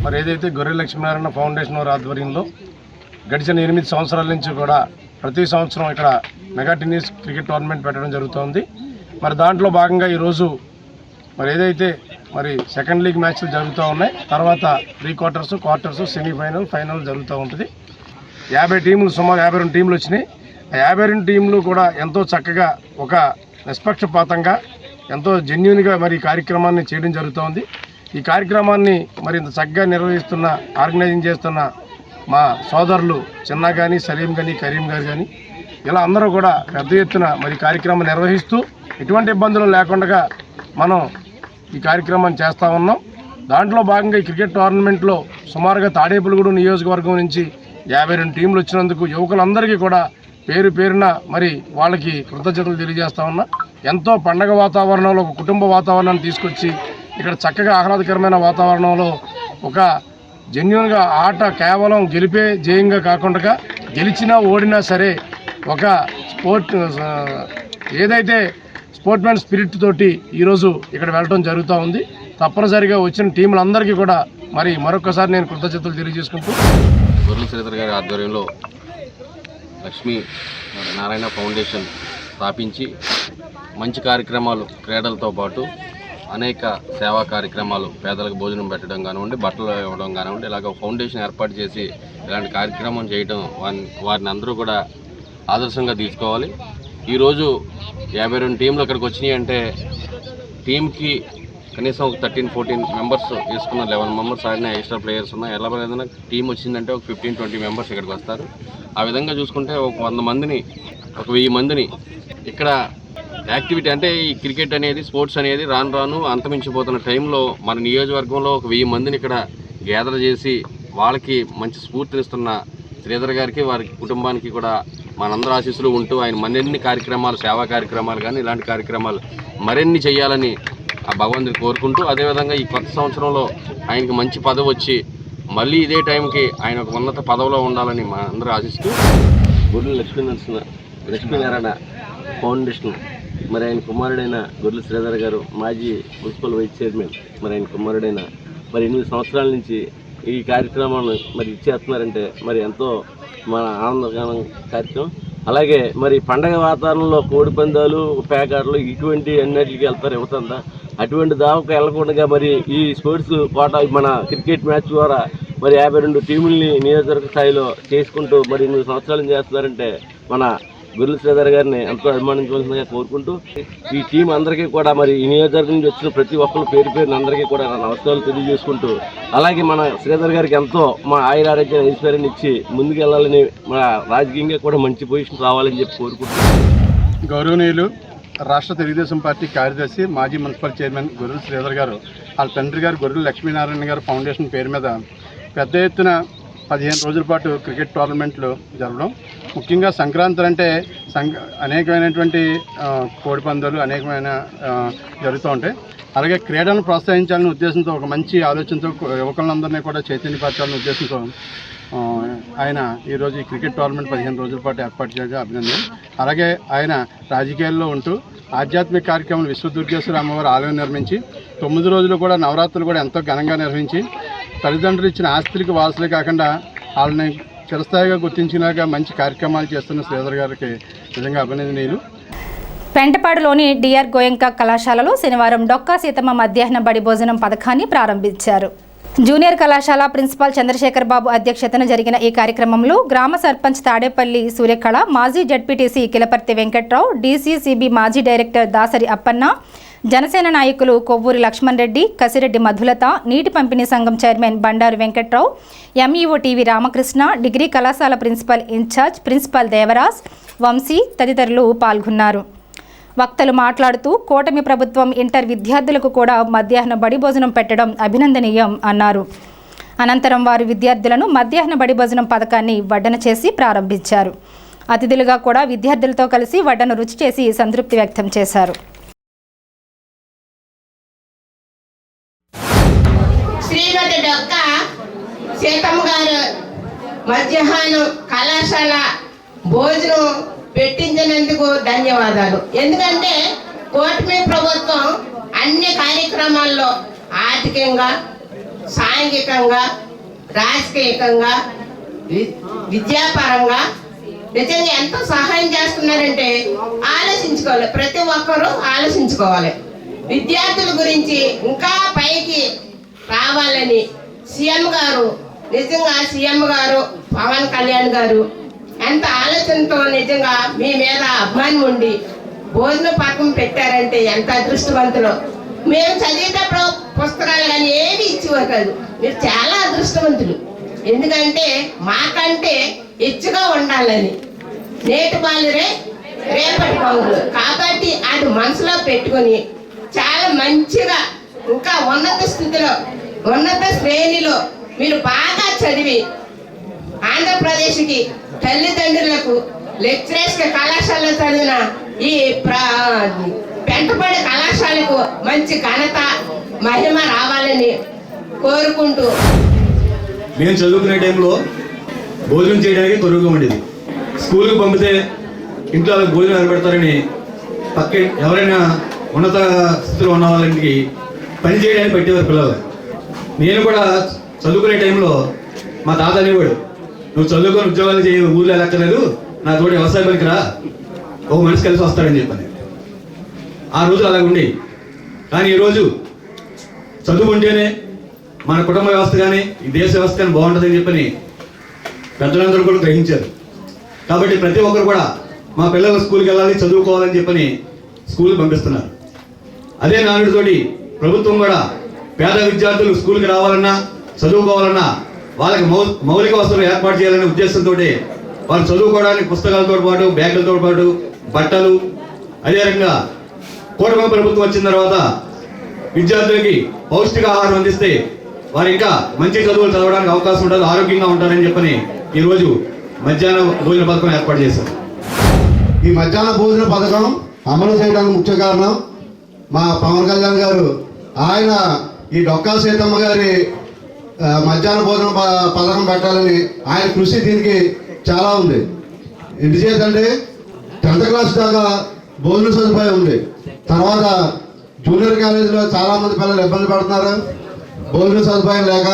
మరి ఏదైతే గొర్రె లక్ష్మీనారాయణ ఫౌండేషన్ వారి ఆధ్వర్యంలో గడిచిన 8 సంవత్సరాల నుంచి కూడా ప్రతి సంవత్సరం ఇక్కడ మెగా టెన్నిస్ క్రికెట్ టోర్నమెంట్ పెట్టడం జరుగుతోంది. మరి దాంట్లో భాగంగా ఈరోజు మరి ఏదైతే మరి సెకండ్ లీగ్ మ్యాచ్లు జరుగుతూ ఉన్నాయి, తర్వాత pre quarters, quarters, semi-final, final జరుగుతూ ఉంటుంది. 50 టీములు, సుమారు 52 టీములు వచ్చినాయి. ఆ 52 టీములు కూడా ఎంతో చక్కగా ఒక నిష్పక్షపాతంగా ఎంతో జెన్యూన్గా మరి ఈ కార్యక్రమాన్ని చేయడం జరుగుతోంది. ఈ కార్యక్రమాన్ని మరి ఇంత చక్కగా నిర్వహిస్తున్న, ఆర్గనైజింగ్ చేస్తున్న మా సోదరులు చిన్న కానీ, సలీం కానీ, కరీం గారు కానీ ఇలా అందరూ కూడా పెద్ద ఎత్తున మరి కార్యక్రమం నిర్వహిస్తూ ఎటువంటి ఇబ్బందులు లేకుండా మనం ఈ కార్యక్రమాన్ని చేస్తూ ఉన్నాం. దాంట్లో భాగంగా ఈ క్రికెట్ టోర్నమెంట్లో సుమారుగా తాడేపల్లిగూడెం నియోజకవర్గం నుంచి 52 టీంలు వచ్చినందుకు యువకులందరికీ కూడా పేరు పేరున మరి వాళ్ళకి కృతజ్ఞతలు తెలియజేస్తా ఉన్నా. ఎంతో పండగ వాతావరణంలో ఒక కుటుంబ వాతావరణాన్ని తీసుకొచ్చి ఇక్కడ చక్కగా ఆహ్లాదకరమైన వాతావరణంలో ఒక జెన్యూన్గా ఆట కేవలం గెలిపే జయంగా కాకుండా గెలిచినా ఓడినా సరే ఒక ఏదైతే స్పోర్ట్మెన్ స్పిరిట్ తోటి ఈరోజు ఇక్కడ వెళ్ళడం జరుగుతూ ఉంది. తప్పనిసరిగా వచ్చిన టీములందరికీ కూడా మరి మరొకసారి నేను కృతజ్ఞతలు తెలియజేసుకుంటూ గొర్రెల శ్రీధర్ గారి ఆధ్వర్యంలో లక్ష్మీ నారాయణ ఫౌండేషన్ స్థాపించి మంచి కార్యక్రమాలు క్రీడలతో పాటు అనేక సేవా కార్యక్రమాలు, పేదలకు భోజనం పెట్టడం కానివ్వండి, బట్టలు ఇవ్వడం కానివ్వండి, ఇలాగ ఫౌండేషన్ ఏర్పాటు చేసి ఇలాంటి కార్యక్రమం చేయడం వారిని అందరూ కూడా ఆదర్శంగా తీసుకోవాలి. ఈరోజు 52 టీంలు ఇక్కడికి వచ్చినాయి అంటే టీంకి కనీసం ఒక 13-14 మెంబర్స్ వేసుకున్న 11 మెంబర్స్ ఆడిన ఎక్స్ట్రా ప్లేయర్స్ ఉన్నాయి. ఎలా ఏదైనా టీం వచ్చిందంటే ఒక 15-20 మెంబర్స్ ఇక్కడికి వస్తారు. ఆ విధంగా చూసుకుంటే ఒక 100 మందిని, ఒక 1000 మందిని ఇక్కడ యాక్టివిటీ అంటే ఈ క్రికెట్ అనేది, స్పోర్ట్స్ అనేది రాను రాను అంతమించిపోతున్న టైంలో మన నియోజకవర్గంలో ఒక 1000 మందిని ఇక్కడ గ్యాదర్ చేసి వాళ్ళకి మంచి స్ఫూర్తినిస్తున్న శ్రీధర్ గారికి, వారి కుటుంబానికి కూడా మనందరూ ఆశీస్సులు ఉంటూ ఆయన మరిన్ని కార్యక్రమాలు, సేవా కార్యక్రమాలు కానీ ఇలాంటి కార్యక్రమాలు మరిన్ని చేయాలని ఆ భగవంతుని కోరుకుంటూ, అదేవిధంగా ఈ కొత్త సంవత్సరంలో ఆయనకి మంచి పదవి వచ్చి మళ్ళీ ఇదే టైంకి ఆయన ఒక ఉన్నత పదవిలో ఉండాలని మా అందరూ ఆశిస్తూ గొర్రెల లక్ష్మీనారాయణ ఫౌండేషన్ మరి ఆయన కుమారుడైన గొర్రెల శ్రీధర్ గారు మాజీ మున్సిపల్ వైస్ చైర్మన్, మరి ఆయన కుమారుడైన మరి 8 సంవత్సరాల నుంచి ఈ కార్యక్రమాన్ని మరి ఇచ్చేస్తున్నారంటే మరి ఎంతో మన ఆనందకరం కార్యక్రమం. అలాగే మరి పండగ వాతావరణంలో కోడి పందాలు, పేకాటలు ఇటువంటి అన్నిటికి వెళ్తారు యువతంతా. అటువంటి దావకు వెళ్ళకుండా మరి ఈ స్పోర్ట్స్ కోట మన క్రికెట్ మ్యాచ్ ద్వారా మరి 52 టీముల్ని నియోజకవర్గ స్థాయిలో చేసుకుంటూ మరి 8 సంవత్సరాలు చేస్తున్నారంటే మన గొర్రెల శ్రీధర్ గారిని ఎంతో అభిమానించవలసిందిగా కోరుకుంటూ ఈ టీం అందరికీ కూడా మరి ఈ నియోజకవర్గం నుంచి వచ్చిన ప్రతి ఒక్కరు పేరు అందరికీ కూడా నా నమస్కారాలు తెలియజేసుకుంటూ, అలాగే మన శ్రీధర్ గారికి ఎంతో మా ఆయురారోగ్య ఐశ్వర్యాన్ని ఇచ్చి ముందుకు వెళ్ళాలని మన రాజకీయంగా కూడా మంచి పొజిషన్ రావాలని చెప్పి కోరుకుంటున్నాను. గౌరవనీయులు రాష్ట్ర తెలుగుదేశం పార్టీ కార్యదర్శి మాజీ మున్సిపల్ చైర్మన్ గొర్రెల శ్రీధర్ గారు వాళ్ళ తండ్రి గారు గొర్రెల లక్ష్మీనారాయణ గారు ఫౌండేషన్ పేరు మీద పెద్ద ఎత్తున 15 రోజుల పాటు క్రికెట్ టోర్నమెంట్లు జరగడం, ముఖ్యంగా సంక్రాంతి అంటే అనేకమైనటువంటి కోడి పందాలు అనేకమైన జరుగుతూ ఉంటాయి. అలాగే క్రీడలను ప్రోత్సహించాలనే ఉద్దేశంతో ఒక మంచి ఆలోచనతో యువకులందరినీ కూడా చైతన్యపరచాలనే ఉద్దేశంతో ఆయన ఈరోజు ఈ క్రికెట్ టోర్నమెంట్ 15 రోజుల పాటు ఏర్పాటు చేయడం అభినందన. అలాగే ఆయన రాజకీయాల్లో ఉంటూ ఆధ్యాత్మిక కార్యక్రమాలు విశ్వదుర్గేశ్వర అమ్మవారి ఆలయం నిర్మించి 9 రోజులు కూడా నవరాత్రులు కూడా ఎంతో ఘనంగా నిర్వహించి తల్లిదండ్రులు ఇచ్చిన ఆస్తులకి వారసులే కాకుండా వాళ్ళని చిరస్థాయిగా గుర్తించినాక మంచి కార్యక్రమాలు చేస్తున్న శ్రీధర్ గారికి నిజంగా అభినందనీయులు. పెంటపాడులోని డిఆర్ గోయంక కళాశాలలో శనివారం డొక్కా సీతమ్మ మధ్యాహ్న బడి భోజనం పథకాన్ని ప్రారంభించారు. జూనియర్ కళాశాల ప్రిన్సిపాల్ చంద్రశేఖర్ బాబు అధ్యక్షతన జరిగిన ఈ కార్యక్రమంలో గ్రామ సర్పంచ్ తాడేపల్లి సూర్యకళ, మాజీ జడ్పీటీసీ కిలపర్తి వెంకట్రావు, డీసీసీబీ మాజీ డైరెక్టర్ దాసరి అప్పన్న, జనసేన నాయకులు కొవ్వూరి లక్ష్మణ్ రెడ్డి, కసిరెడ్డి మధులత, నీటి పంపిణీ సంఘం chairman Bandaru Venkatrao, MEO TV Ramakrishna, degree కళాశాల principal in charge principal Devaraj, Vamsi తదితరులు పాల్గొన్నారు. వక్తలు మాట్లాడుతూ కూటమి ప్రభుత్వం ఇంటర్ విద్యార్థులకు కూడా మధ్యాహ్న బడి భోజనం పెట్టడం అభినందనీయం అన్నారు. అనంతరం వారు విద్యార్థులను మధ్యాహ్న బడి భోజనం పథకాన్ని వడ్డన చేసి ప్రారంభించారు. అతిథులుగా కూడా విద్యార్థులతో కలిసి వడ్డను రుచి చేసి సంతృప్తి వ్యక్తం చేశారు. శ్రీమతి డొక్కా సీతమ్మ గారు మధ్యాహ్నం కళాశాల భోజనం పెట్టించినందుకు ధన్యవాదాలు. ఎందుకంటే కూటమి ప్రభుత్వం అన్ని కార్యక్రమాల్లో ఆర్థికంగా, సాంఘికంగా, రాజకీయంగా, విద్యాపరంగా నిజంగా ఎంతో సహాయం చేస్తున్నారంటే ఆలోచించుకోవాలి. ప్రతి ఒక్కరూ ఆలోచించుకోవాలి. విద్యార్థుల గురించి ఇంకా పైకి రావాలని సీఎం గారు, నిజంగా సీఎం గారు పవన్ కళ్యాణ్ గారు ఎంత ఆలోచనతో నిజంగా మీ మీద అభిమానం ఉండి భోజన పథకం పెట్టారంటే ఎంత అదృష్టవంతులు. మేము చదివేటప్పుడు పుస్తకాలు కానీ ఏమి ఇచ్చేవారు కాదు. మీరు చాలా అదృష్టవంతులు. ఎందుకంటే మాకంటే హెచ్చుగా ఉండాలని, నేటి బాలురే రేపటి పౌరులు కాబట్టి అది మనసులో పెట్టుకొని చాలా మంచిగా ఇంకా ఉన్నత స్థితిలో, ఉన్నత శ్రేణిలో మీరు బాగా చదివి ఆంధ్రప్రదేశ్కి తల్లిదండ్రులకు లెక్చరర్స్ కళాశాలలో చదివిన ఈ పెంటపాడు కళాశాలకు మంచి ఘనత మహిమ రావాలని కోరుకుంటూ, మేము చదువుకునే టైంలో భోజనం చేయడానికి కొరువుగా ఉండేది. స్కూల్కి పంపితే ఇంట్లో భోజనం నిలబెడతారని పక్క ఎవరైనా ఉన్నత స్థితిలో ఉన్న వాళ్ళకి పని చేయడానికి పెట్టేవారు పిల్లలు. నేను కూడా చదువుకునే టైంలో మా తాత అనేవాడు, నువ్వు చదువుకొని ఉద్యోగాలు చేయ ఊళ్ళో వెళ్ళక్కర్లేదు, నా తోటి వ్యవసాయ పనికి రా, ఒక మనిషి కలిసి వస్తాడని చెప్పని. ఆ రోజులు అలాగ ఉండేవి. కానీ ఈరోజు చదువు ఉంటేనే మన కుటుంబ వ్యవస్థ కానీ ఈ దేశ వ్యవస్థ కానీ బాగుంటుందని చెప్పని పెద్దలందరూ కూడా గ్రహించారు. కాబట్టి ప్రతి ఒక్కరు కూడా మా పిల్లలు స్కూల్కి వెళ్ళాలి, చదువుకోవాలని చెప్పని స్కూల్కి పంపిస్తున్నారు. అదే నానుడితోటి ప్రభుత్వం కూడా పేద విద్యార్థులు స్కూల్కి రావాలన్నా, చదువుకోవాలన్నా వాళ్ళకి మౌలిక వసతులు ఏర్పాటు చేయాలనే ఉద్దేశంతో వాళ్ళు చదువుకోవడానికి పుస్తకాలతో పాటు, బ్యాగులతో పాటు బట్టలు, అదేవిధంగా కూటమి ప్రభుత్వం వచ్చిన తర్వాత విద్యార్థులకి పౌష్టికాహారం అందిస్తే వారు ఇంకా మంచి చదువులు చదవడానికి అవకాశం ఉంటుంది, ఆరోగ్యంగా ఉంటారని చెప్పని ఈరోజు మధ్యాహ్న భోజన పథకం ఏర్పాటు చేశారు. ఈ మధ్యాహ్న భోజన పథకం అమలు చేయడానికి ముఖ్య కారణం మా పవన్ కళ్యాణ్ గారు. ఆయన ఈ డొక్కా సీతమ్మ గారి మధ్యాహ్న భోజన పథకం పెట్టాలని ఆయన కృషి దీనికి చాలా ఉంది. ఎందుచేతంటే 10th క్లాస్ దాకా భోజన సదుపాయం ఉంది. తర్వాత జూనియర్ కాలేజీలో చాలామంది పిల్లలు ఇబ్బంది పడుతున్నారు భోజన సదుపాయం లేక.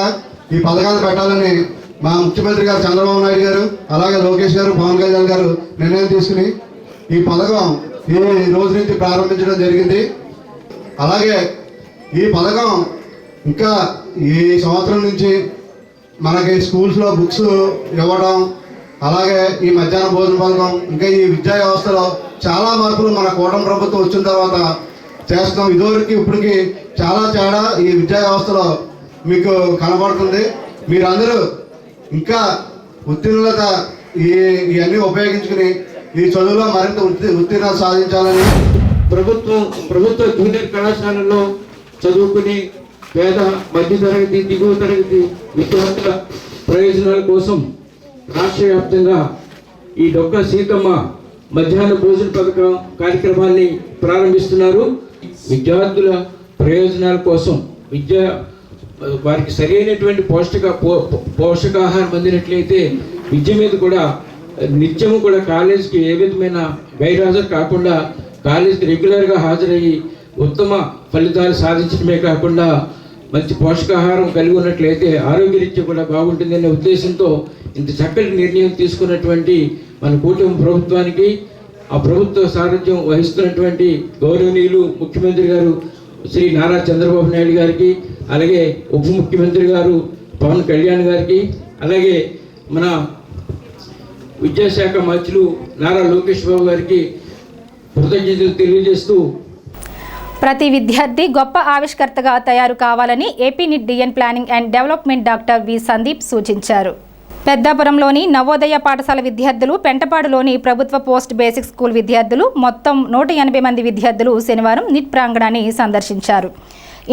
ఈ పథకాలు పెట్టాలని మా ముఖ్యమంత్రి గారు చంద్రబాబు నాయుడు గారు అలాగే లోకేష్ గారు పవన్ కళ్యాణ్ గారు నిర్ణయం తీసుకుని ఈ పథకం ఈ రోజు నుంచి ప్రారంభించడం జరిగింది. అలాగే ఈ పథకం ఇంకా ఈ సంవత్సరం నుంచి మనకి స్కూల్స్లో బుక్స్ ఇవ్వడం, అలాగే ఈ మధ్యాహ్న భోజన పథకం, ఇంకా ఈ విద్యా వ్యవస్థలో చాలా మార్పులు మన కూటమి ప్రభుత్వం వచ్చిన తర్వాత చేస్తాం. ఇదివరకు ఇప్పటికి చాలా తేడా ఈ విద్యా వ్యవస్థలో మీకు కనబడుతుంది. మీరందరూ ఇంకా ఉత్తీర్ణత ఇవన్నీ ఉపయోగించుకుని ఈ చదువులో మరింత ఉత్తీర్ణత సాధించాలని ప్రభుత్వ జూనియర్ కళాశాలలో చదువుకుని పేద మధ్యతరగతి దిగువ తరగతి విద్యార్థుల ప్రయోజనాల కోసం రాష్ట్ర వ్యాప్తంగా ఈ డొక్కా సీతమ్మ మధ్యాహ్న భోజన పథకం కార్యక్రమాన్ని ప్రారంభిస్తున్నారు. విద్యార్థుల ప్రయోజనాల కోసం వారికి సరైనటువంటి పోషకాహారం అందినట్లయితే విద్య మీద కూడా నిత్యము కూడా కాలేజీకి ఏ విధమైన గైర్హాజరు కాకుండా కాలేజీకి రెగ్యులర్గా హాజరయ్యి ఉత్తమ ఫలితాలు సాధించడమే కాకుండా మంచి పోషకాహారం కలిగి ఉన్నట్లయితే ఆరోగ్యరీత్యా కూడా బాగుంటుందనే ఉద్దేశంతో ఇంత చక్కటి నిర్ణయం తీసుకున్నటువంటి మన కూటమి ప్రభుత్వానికి, ఆ ప్రభుత్వ సారథ్యం వహిస్తున్నటువంటి గౌరవనీయులు ముఖ్యమంత్రి గారు శ్రీ నారా చంద్రబాబు నాయుడు గారికి, అలాగే ఉప ముఖ్యమంత్రి గారు పవన్ కళ్యాణ్ గారికి, అలాగే మన విద్యాశాఖ మంత్రులు నారా లోకేష్ బాబు గారికి కృతజ్ఞతలు తెలియజేస్తూ ప్రతి విద్యార్థి గొప్ప ఆవిష్కర్తగా తయారు కావాలని AP NIT dean planning and development doctor V Sandeep సూచించారు. పెద్దాపురంలోని నవోదయ పాఠశాల విద్యార్థులు, పెంటపాడులోని ప్రభుత్వ పోస్ట్ బేసిక్ స్కూల్ విద్యార్థులు మొత్తం 180 మంది విద్యార్థులు శనివారం నిట్ ప్రాంగణాన్ని సందర్శించారు.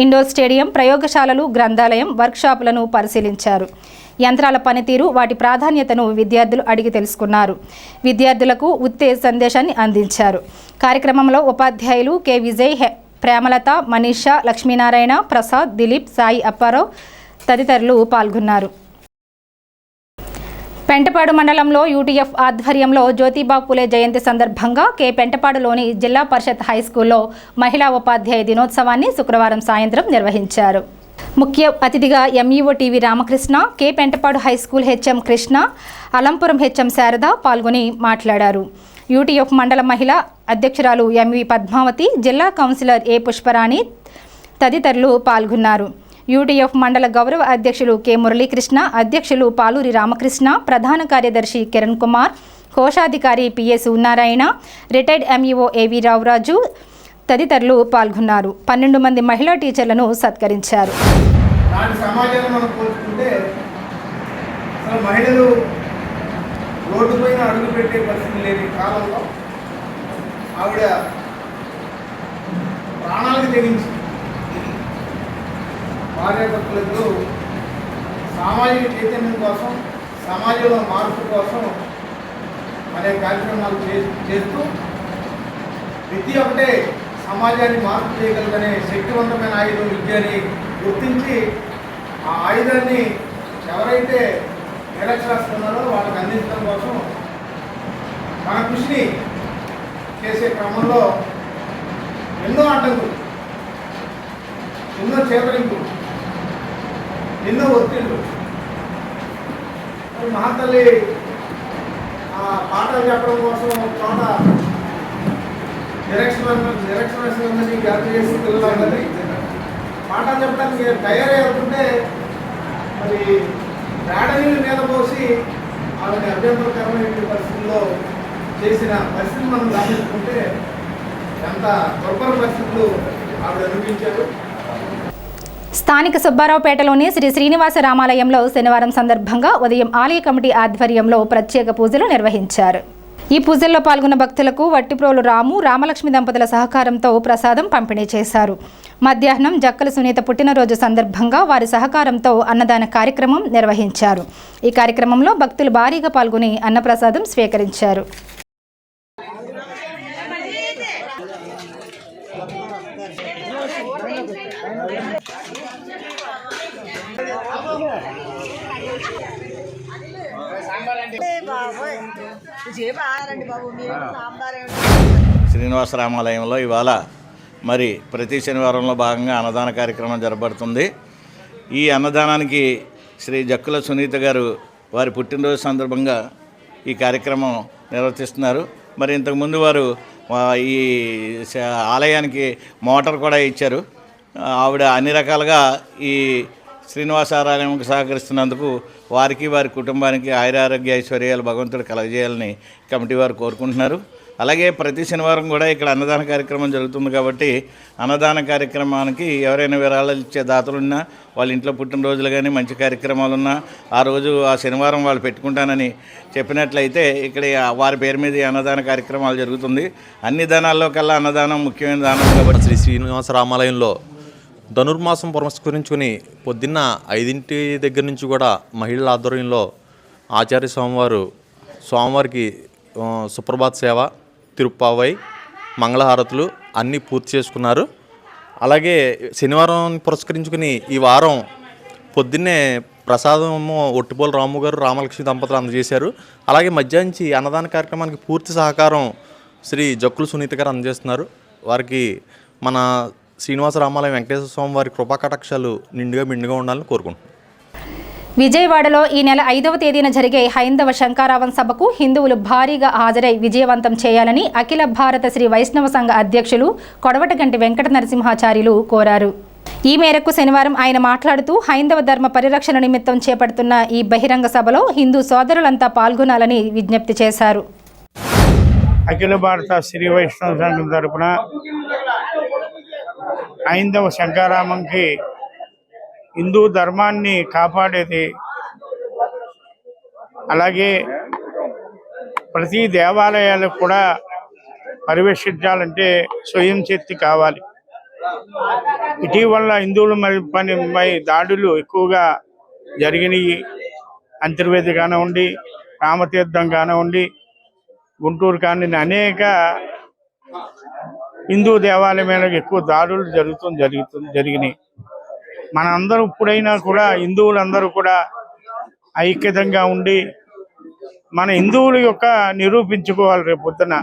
ఇండోర్ స్టేడియం, ప్రయోగశాలలు, గ్రంథాలయం, వర్క్షాపులను పరిశీలించారు. యంత్రాల పనితీరు, వాటి ప్రాధాన్యతను విద్యార్థులు అడిగి తెలుసుకున్నారు. విద్యార్థులకు ఉత్తేజ సందేశాన్ని అందించారు. కార్యక్రమంలో ఉపాధ్యాయులు కె విజయ్, ప్రేమలత, మనీషా, లక్ష్మీనారాయణ, ప్రసాద్, దిలీప్, సాయి అప్పారావు తదితరులు పాల్గొన్నారు. పెంటపాడు మండలంలో యూటీఎఫ్ ఆధ్వర్యంలో జ్యోతిబా పులే జయంతి సందర్భంగా పెంటపాడులోని జిల్లా పరిషత్ హైస్కూల్లో మహిళా ఉపాధ్యాయ దినోత్సవాన్ని శుక్రవారం సాయంత్రం నిర్వహించారు. ముఖ్య అతిథిగా MEO TV Ramakrishna, Pentapadu high school HM Krishna, Alampuram HM Sharada పాల్గొని మాట్లాడారు. యూటీఎఫ్ మండల మహిళా అధ్యక్షురాలు ఎంవి పద్మావతి, జిల్లా కౌన్సిలర్ ఏ పుష్పరాణి తదితరులు పాల్గొన్నారు. యూటీఎఫ్ మండల గౌరవ అధ్యక్షులు కె మురళీకృష్ణ, అధ్యక్షులు పాలూరి రామకృష్ణ, ప్రధాన కార్యదర్శి కిరణ్ కుమార్, కోశాధికారి పిఎస్ నారాయణ, రిటైర్డ్ ఎంఈఓ ఏవి రావురాజు తదితరులు పాల్గొన్నారు. 12 మంది మహిళా టీచర్లను సత్కరించారు. సమాజాన్ని మనం పోల్చుకుంటే అసలు మహిళలు రోడ్డు పైన అడుగు పెట్టే పరిస్థితి లేని కాలంలో ఆవిడ ప్రాణాలకు తెగించి భార్యాభర్తలకు సామాజిక చైతన్యం కోసం, సమాజంలో మార్పు కోసం అనేక కార్యక్రమాలు చేస్తూ విద్య ఒకటే సమాజాన్ని మార్పు చేయగలదనే శక్తివంతమైన ఆయుధం విద్యని గుర్తించి ఆ ఆయుధాన్ని ఎవరైతే నిరక్షరాస్తున్నారో వాళ్ళకి అందించడం కోసం మన కృషిని చేసే క్రమంలో ఎన్నో అడ్డంకులు, ఎన్నో చేతరింపులు, ఎన్నో ఒత్తిళ్ళు. మహాతల్లి పాటలు చెప్పడం కోసం చోట నిరక్షరాస్యులందరినీ వ్యాప్తి చేసి పిల్లలందరినీ పాఠాలు చెప్పడానికి తయారవుతుంటే మరి పేడ నీళ్ళు మీద పోసి ఆవిడ అభ్యంతరకరమైన పరిస్థితుల్లో చేసిన పరిస్థితులు మనం గమనించుకుంటే ఎంత దుర్భర పరిస్థితులు ఆవిడ అనిపించారు. స్థానిక సుబ్బారావుపేటలోని శ్రీ శ్రీనివాస రామాలయంలో శనివారం సందర్భంగా ఉదయం ఆలయ కమిటీ ఆధ్వర్యంలో ప్రత్యేక పూజలు నిర్వహించారు. ఈ పూజల్లో పాల్గొన్న భక్తులకు వట్టిప్రోలు రాము, రామలక్ష్మి దంపతుల సహకారంతో ప్రసాదం పంపిణీ చేశారు. మధ్యాహ్నం జక్కల సునీత పుట్టినరోజు సందర్భంగా వారి సహకారంతో అన్నదాన కార్యక్రమం నిర్వహించారు. ఈ కార్యక్రమంలో భక్తులు భారీగా పాల్గొని అన్నప్రసాదం స్వీకరించారు. శ్రీనివాస రామాలయంలో ఇవాళ మరి ప్రతి శనివారంలో భాగంగా అన్నదాన కార్యక్రమం జరపబడుతుంది. ఈ అన్నదానానికి శ్రీ జక్కుల సునీత గారు వారి పుట్టినరోజు సందర్భంగా ఈ కార్యక్రమం నిర్వర్తిస్తున్నారు. మరి ఇంతకుముందు వారు ఈ ఆలయానికి మోటార్ కూడా ఇచ్చారు. ఆవిడ అన్ని రకాలుగా ఈ శ్రీనివాసాలయంకు సహకరిస్తున్నందుకు వారికి వారి కుటుంబానికి ఆయురారోగ్య ఐశ్వర్యాలు భగవంతుడు కలగజేయాలని కమిటీ వారు కోరుకుంటున్నారు. అలాగే ప్రతి శనివారం కూడా ఇక్కడ అన్నదాన కార్యక్రమం జరుగుతుంది కాబట్టి అన్నదాన కార్యక్రమానికి ఎవరైనా విరాళాలు ఇచ్చే దాతలున్నా, వాళ్ళ ఇంట్లో పుట్టినరోజులు కానీ మంచి కార్యక్రమాలున్నా ఆ రోజు ఆ శనివారం వాళ్ళు పెట్టుకుంటానని చెప్పినట్లయితే ఇక్కడ వారి పేరు మీద అన్నదాన కార్యక్రమాలు జరుగుతుంది. అన్ని దానాల్లో కల్లా అన్నదానం ముఖ్యమైన దానం కాబట్టి శ్రీ శ్రీనివాస రామాలయంలో ధనుర్మాసం పురస్కరించుకుని పొద్దున్న 5 దగ్గర నుంచి కూడా మహిళల ఆధ్వర్యంలో ఆచార్య స్వామివారికి సుప్రభాత్ సేవ, తిరుప్పావై, మంగళహారతులు అన్నీ పూర్తి చేసుకున్నారు. అలాగే శనివారం పురస్కరించుకుని ఈ వారం పొద్దున్నే ప్రసాదము ఒట్టిపోలు రాము గారు, రామలక్ష్మి దంపతులు అందజేశారు. అలాగే మధ్యాహ్నించి అన్నదాన కార్యక్రమానికి పూర్తి సహకారం శ్రీ జక్కుల సునీత గారు అందజేస్తున్నారు. వారికి మన శ్రీనివాస రామాలయం వెంకటేశ్వర స్వామి వారి కృపాకటాక్షాలు నిండుగా ఉండాలని కోరుకుంటున్నాను. విజయవాడలో ఈ నెల 5వ తేదీన జరిగే హైందవ శంకారావం సభకు హిందువులు భారీగా హాజరై విజయవంతం చేయాలని అఖిల భారత శ్రీ వైష్ణవ సంఘ అధ్యక్షులు కొడవటగంటి వెంకట నరసింహాచార్యులు కోరారు. ఈ మేరకు శనివారం ఆయన మాట్లాడుతూ హైందవ ధర్మ పరిరక్షణ నిమిత్తం చేపడుతున్న ఈ బహిరంగ సభలో హిందూ సోదరులంతా పాల్గొనాలని విజ్ఞప్తి చేశారు. అఖిల భారత శ్రీ వైష్ణవ సంఘం తరపున హైందవ శంకారామంకి హిందూ ధర్మాన్ని కాపాడేది, అలాగే ప్రతి దేవాలయాలకు కూడా పరిరక్షించాలంటే స్వయం శక్తి కావాలి. ఇటీవల హిందువుల పై దాడులు ఎక్కువగా జరిగినాయి. అంతర్వేది కానివ్వండి, రామతీర్థం కానివ్వండి, గుంటూరు కానివ్వండి, అనేక హిందూ దేవాలయం మీద ఎక్కువ దాడులు జరిగినాయి. మన అందరూ ఇప్పుడైనా కూడా హిందువులందరూ కూడా ఐక్యతంగా ఉండి మన హిందువుల యొక్క నిరూపించుకోవాలి. రేపు పొద్దున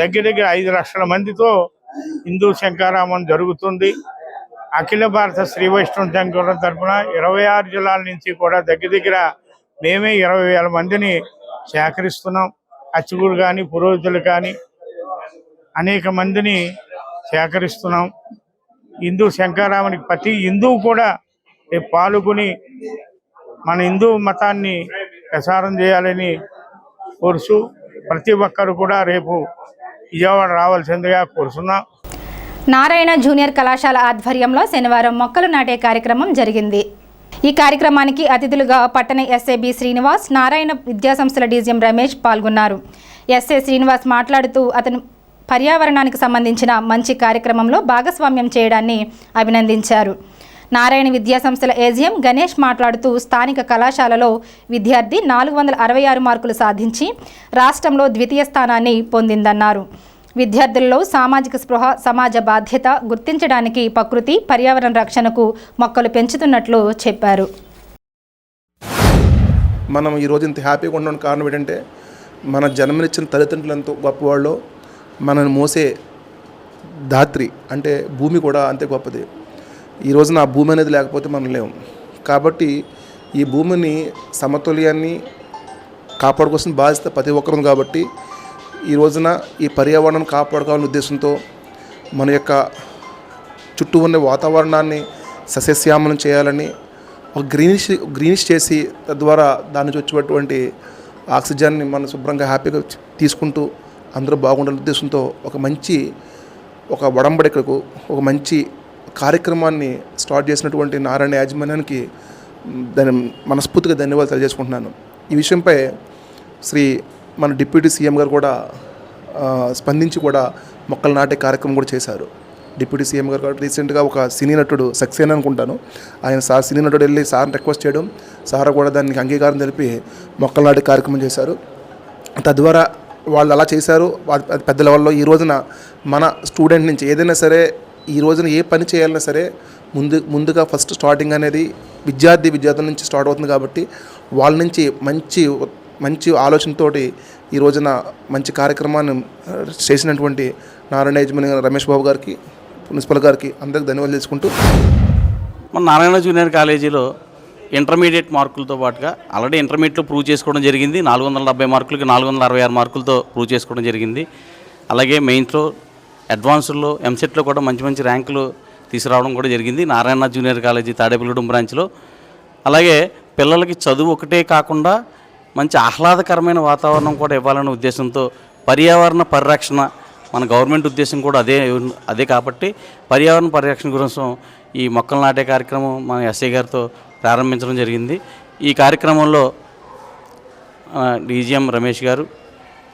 దగ్గర 5 లక్షల మందితో హిందూ శంకారామం జరుగుతుంది. అఖిల భారత శ్రీ వైష్ణవ సంఘం తరఫున 26 జిల్లాల నుంచి కూడా దగ్గర మేమే 20,000 మందిని సేకరిస్తున్నాం. అర్చకులు కానీ, పురోహితులు కానీ అనేక మందిని సేకరిస్తున్నాం. హిందూ శంకారామానికి ప్రతి హిందువు కూడా పాల్గొని మన హిందూ మతాన్ని ప్రసారం చేయాలని కోరుచు ప్రతి ఒక్కరు కూడా రేపు విజయవాడ రావాల్సిందిగా కోరుతున్నాం. నారాయణ జూనియర్ కళాశాల ఆధ్వర్యంలో శనివారం మొక్కలు నాటే కార్యక్రమం జరిగింది. ఈ కార్యక్రమానికి అతిథులుగా పట్టణ ఎస్ఏ బి శ్రీనివాస్, నారాయణ విద్యాసంస్థల డీజీఎం రమేష్ పాల్గొన్నారు. ఎస్ఏ శ్రీనివాస్ మాట్లాడుతూ అతను పర్యావరణానికి సంబంధించిన మంచి కార్యక్రమంలో భాగస్వామ్యం చేయడాన్ని అభినందించారు. నారాయణ విద్యాసంస్థల ఏజీఎం గణేష్ మాట్లాడుతూ స్థానిక కళాశాలలో విద్యార్థి 466 మార్కులు సాధించి రాష్ట్రంలో ద్వితీయ స్థానాన్ని పొందిందన్నారు. విద్యార్థుల్లో సామాజిక స్పృహ, సమాజ బాధ్యత గుర్తించడానికి ప్రకృతి పర్యావరణ రక్షణకు మొక్కలు పెంచుతున్నట్లు చెప్పారు. మనం ఈరోజు ఇంత హ్యాపీగా ఉండడానికి కారణం ఏంటంటే మన జన్మనిచ్చిన తల్లిదండ్రులు ఎంతో గొప్పవాళ్ళు, మనల్ని మోసే ధాత్రి అంటే భూమి కూడా అంతే గొప్పది. ఈ రోజున ఆ భూమి అనేది లేకపోతే మనం లేము. కాబట్టి ఈ భూమిని సమతుల్యాన్ని కాపాడుకోవాల్సిన బాధ్యత ప్రతి ఒక్కరు ఉంది. కాబట్టి ఈ రోజున ఈ పర్యావరణాన్ని కాపాడుకోవాలనే ఉద్దేశంతో మన యొక్క చుట్టూ ఉన్న వాతావరణాన్ని సస్యశ్యామలం చేయాలని ఒక గ్రీనిష్ చేసి తద్వారా దాని నుంచి వచ్చేటువంటి ఆక్సిజన్ని మనం శుభ్రంగా హ్యాపీగా తీసుకుంటూ అందరూ బాగుండాలనే ఉద్దేశంతో ఒక ఒడంబడికకు ఒక మంచి కార్యక్రమాన్ని స్టార్ట్ చేసినటువంటి నారాయణ యాజమాన్యానికి మనస్ఫూర్తిగా ధన్యవాదాలు తెలియజేసుకుంటున్నాను. ఈ విషయంపై మన డిప్యూటీ సీఎం గారు కూడా స్పందించి కూడా మొక్కలు నాటే కార్యక్రమం కూడా చేశారు. డిప్యూటీ సీఎం గారు కూడా రీసెంట్గా ఒక సినీ నటుడు సక్సేనా అనుకుంటాను, ఆయన సినీ నటుడు వెళ్ళి సార్ని రిక్వెస్ట్ చేయడం, సార్ కూడా దానికి అంగీకారం తెలిపి మొక్కలు నాటే కార్యక్రమం చేశారు. తద్వారా వాళ్ళు అలా చేశారు. అది పెద్ద లెవెల్లో ఈ రోజున మన స్టూడెంట్ నుంచి ఏదైనా సరే ఈ రోజున ఏ పని చేయాలన్నా సరే ముందుగా ఫస్ట్ స్టార్టింగ్ అనేది విద్యార్థుల నుంచి స్టార్ట్ అవుతుంది. కాబట్టి వాళ్ళ నుంచి మంచి ఆలోచనతోటి ఈ రోజున మంచి కార్యక్రమాన్ని చేసినటువంటి నారాయణ యజమాని రమేష్ బాబు గారికి, ప్రిన్సిపల్ గారికి అందరికి ధన్యవాదాలు తెలుసుకుంటూ మన నారాయణ జూనియర్ కాలేజీలో ఇంటర్మీడియట్ మార్కులతో పాటుగా ఆల్రెడీ ఇంటర్మీడియట్లో ప్రూవ్ చేసుకోవడం జరిగింది. 470 మార్కులకి 466 మార్కులతో ప్రూవ్ చేసుకోవడం జరిగింది. అలాగే మెయిన్స్లో, అడ్వాన్స్లో, ఎంసెట్లో కూడా మంచి మంచి ర్యాంకులు తీసుకురావడం కూడా జరిగింది నారాయణ జూనియర్ కాలేజీ తాడేపల్లిగూడెం బ్రాంచ్లో. అలాగే పిల్లలకి చదువు ఒకటే కాకుండా మంచి ఆహ్లాదకరమైన వాతావరణం కూడా ఇవ్వాలనే ఉద్దేశంతో పర్యావరణ పరిరక్షణ మన గవర్నమెంట్ ఉద్దేశం కూడా అదే కాబట్టి పర్యావరణ పరిరక్షణ కోసం ఈ మొక్కలు నాటే కార్యక్రమం మన ఎస్ఐ గారితో ప్రారంభించడం జరిగింది. ఈ కార్యక్రమంలో డీజీఎం రమేష్ గారు,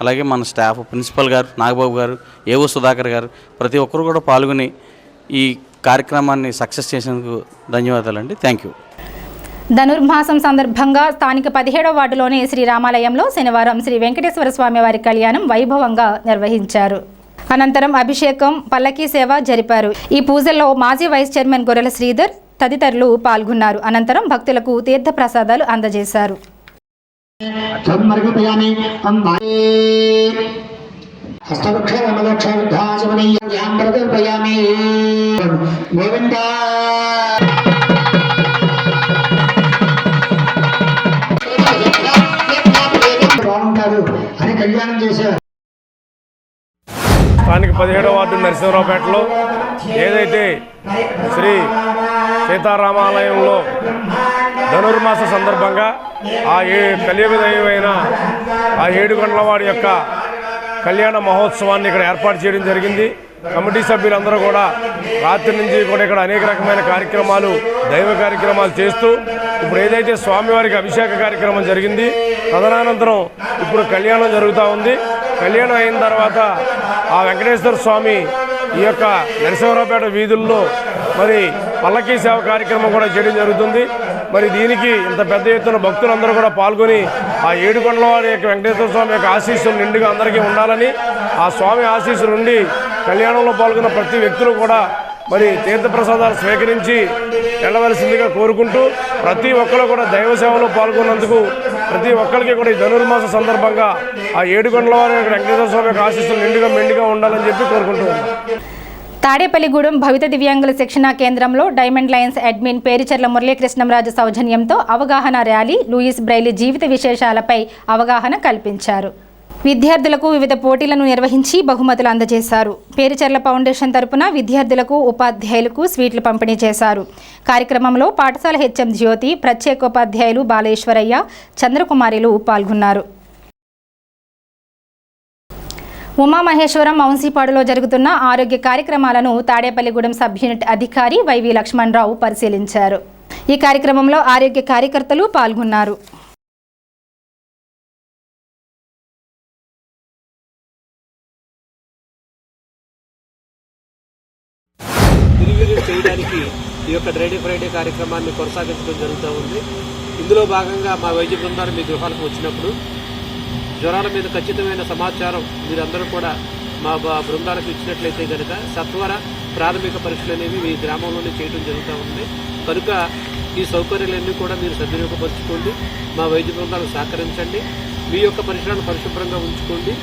అలాగే మన స్టాఫ్, ప్రిన్సిపల్ గారు, నాగబాబు గారు, ఏవో సుధాకర్ గారు, ప్రతి ఒక్కరు కూడా పాల్గొని ఈ కార్యక్రమాన్ని సక్సెస్ చేసేందుకు ధన్యవాదాలండి. Thank you. ధనుర్మాసం సందర్భంగా స్థానిక 17వ వార్డులోని శ్రీరామాలయంలో శనివారం శ్రీ వెంకటేశ్వర స్వామి వారి కళ్యాణం వైభవంగా నిర్వహించారు. అనంతరం అభిషేకం, పల్లకీ సేవ జరిపారు. ఈ పూజల్లో మాజీ వైస్ చైర్మన్ గొర్రెల శ్రీధర్ తదితరులు పాల్గొన్నారు. అనంతరం భక్తులకు తీర్థ ప్రసాదాలు అందజేశారు. స్థానిక 17వ వార్డు నరసింహరావుపేటలో ఏదైతే శ్రీ సీతారామాలయంలో ధనుర్మాస సందర్భంగా ఆ కలియుగ దైవమైన ఆ ఏడుగొండలవాడి యొక్క కళ్యాణ మహోత్సవాన్ని ఇక్కడ ఏర్పాటు చేయడం జరిగింది. కమిటీ సభ్యులందరూ కూడా రాత్రి నుంచి కూడా ఇక్కడ అనేక రకమైన కార్యక్రమాలు, దైవ కార్యక్రమాలు చేస్తూ ఇప్పుడు ఏదైతే స్వామివారికి అభిషేక కార్యక్రమం జరిగింది, తదనంతరం ఇప్పుడు కళ్యాణం జరుగుతూ ఉంది. కళ్యాణం అయిన తర్వాత ఆ వెంకటేశ్వర స్వామి ఈ యొక్క నరసింహరావుపేట వీధుల్లో మరి పల్లకీ సేవ కార్యక్రమం కూడా చేయడం జరుగుతుంది. మరి దీనికి ఇంత పెద్ద ఎత్తున భక్తులందరూ కూడా పాల్గొని ఆ ఏడుకొండలవారి యొక్క వెంకటేశ్వర స్వామి యొక్క ఆశీస్సులు నిండుగా అందరికీ ఉండాలని, ఆ స్వామి ఆశీస్సులు ఉండి కళ్యాణంలో పాల్గొన్న ప్రతి వ్యక్తులు కూడా మరి తీర్థప్రసాదాలు స్వీకరించి వెళ్ళవలసిందిగా కోరుకుంటూ ప్రతి ఒక్కరు కూడా దైవ సేవలో పాల్గొన్నందుకు ప్రతి ఒక్కరికి కూడా ఈ ధనుర్మాస సందర్భంగా ఆ ఏడుకొండలవారి యొక్క వెంకటేశ్వర స్వామి యొక్క ఆశీస్సులు నిండుగా మెండుగా ఉండాలని చెప్పి కోరుకుంటున్నాను. తాడేపల్లిగూడెం భవిత దివ్యాంగుల శిక్షణా కేంద్రంలో diamond Lions admin Pericherla Murali Krishnam Raju సౌజన్యంతో అవగాహన ర్యాలీ, లూయిస్ బ్రైలీ జీవిత విశేషాలపై అవగాహన కల్పించారు. విద్యార్థులకు వివిధ పోటీలను నిర్వహించి బహుమతులు అందజేశారు. పేరిచెర్ల ఫౌండేషన్ తరపున విద్యార్థులకు, ఉపాధ్యాయులకు స్వీట్లు పంపిణీ చేశారు. కార్యక్రమంలో పాఠశాల హెచ్ఎం జ్యోతి, ప్రత్యేకోపాధ్యాయులు బాలేశ్వరయ్య, చంద్రకుమారిలు పాల్గొన్నారు. ఉమామహేశ్వరం మౌన్సిపాడులో జరుగుతున్న ఆరోగ్య కార్యక్రమాలను తాడేపల్లిగూడెం సబ్ యూనిట్ అధికారి వైవి లక్ష్మణరావు పరిశీలించారు. ఈ కార్యక్రమంలో ఆరోగ్య కార్యకర్తలు పాల్గొన్నారు. చేయడానికి ఈ యొక్క డ్రైడే ఫ్రైడే కార్యక్రమాన్ని కొనసాగించడం జరుగుతూ ఉంది. ఇందులో భాగంగా మా వైద్య బృందాలు మీ గృహాలకు వచ్చినప్పుడు జ్వరాల మీద ఖచ్చితమైన సమాచారం మీరందరూ కూడా మా బృందాలకు ఇచ్చినట్లయితే కనుక సత్వర ప్రాథమిక పరీక్షలు అనేవి మీ గ్రామంలోనే చేయడం జరుగుతూ ఉంది. కనుక ఈ సౌకర్యాలన్నీ కూడా మీరు సద్వినియోగపరచుకోండి, మా వైద్య బృందాలకు సహకరించండి, మీ యొక్క పరిసరాలను పరిశుభ్రంగా ఉంచుకోండి.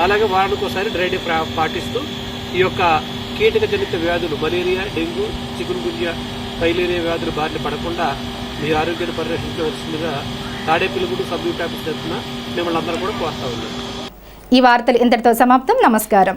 అలాగే వారానికి ఒకసారి డ్రైడే పాటిస్తూ ఈ యొక్క కీటక జనిత వ్యాధులు, మలేరియా, డెంగ్యూ, చికున్గున్యా, ఫైలేరియా వ్యాధులు బారిన పడకుండా మీ ఆరోగ్యాన్ని పరిరక్షించవలసిందిగా తాడేపల్లిగూడెం సబ్ యూనిట్ ఆఫీస్ తరఫున మిమ్మల్ని అందరూ కూడా కోరుతా ఉన్నాం. ఈ వార్తలు ఇంతటితో సమాప్తం. నమస్కారం.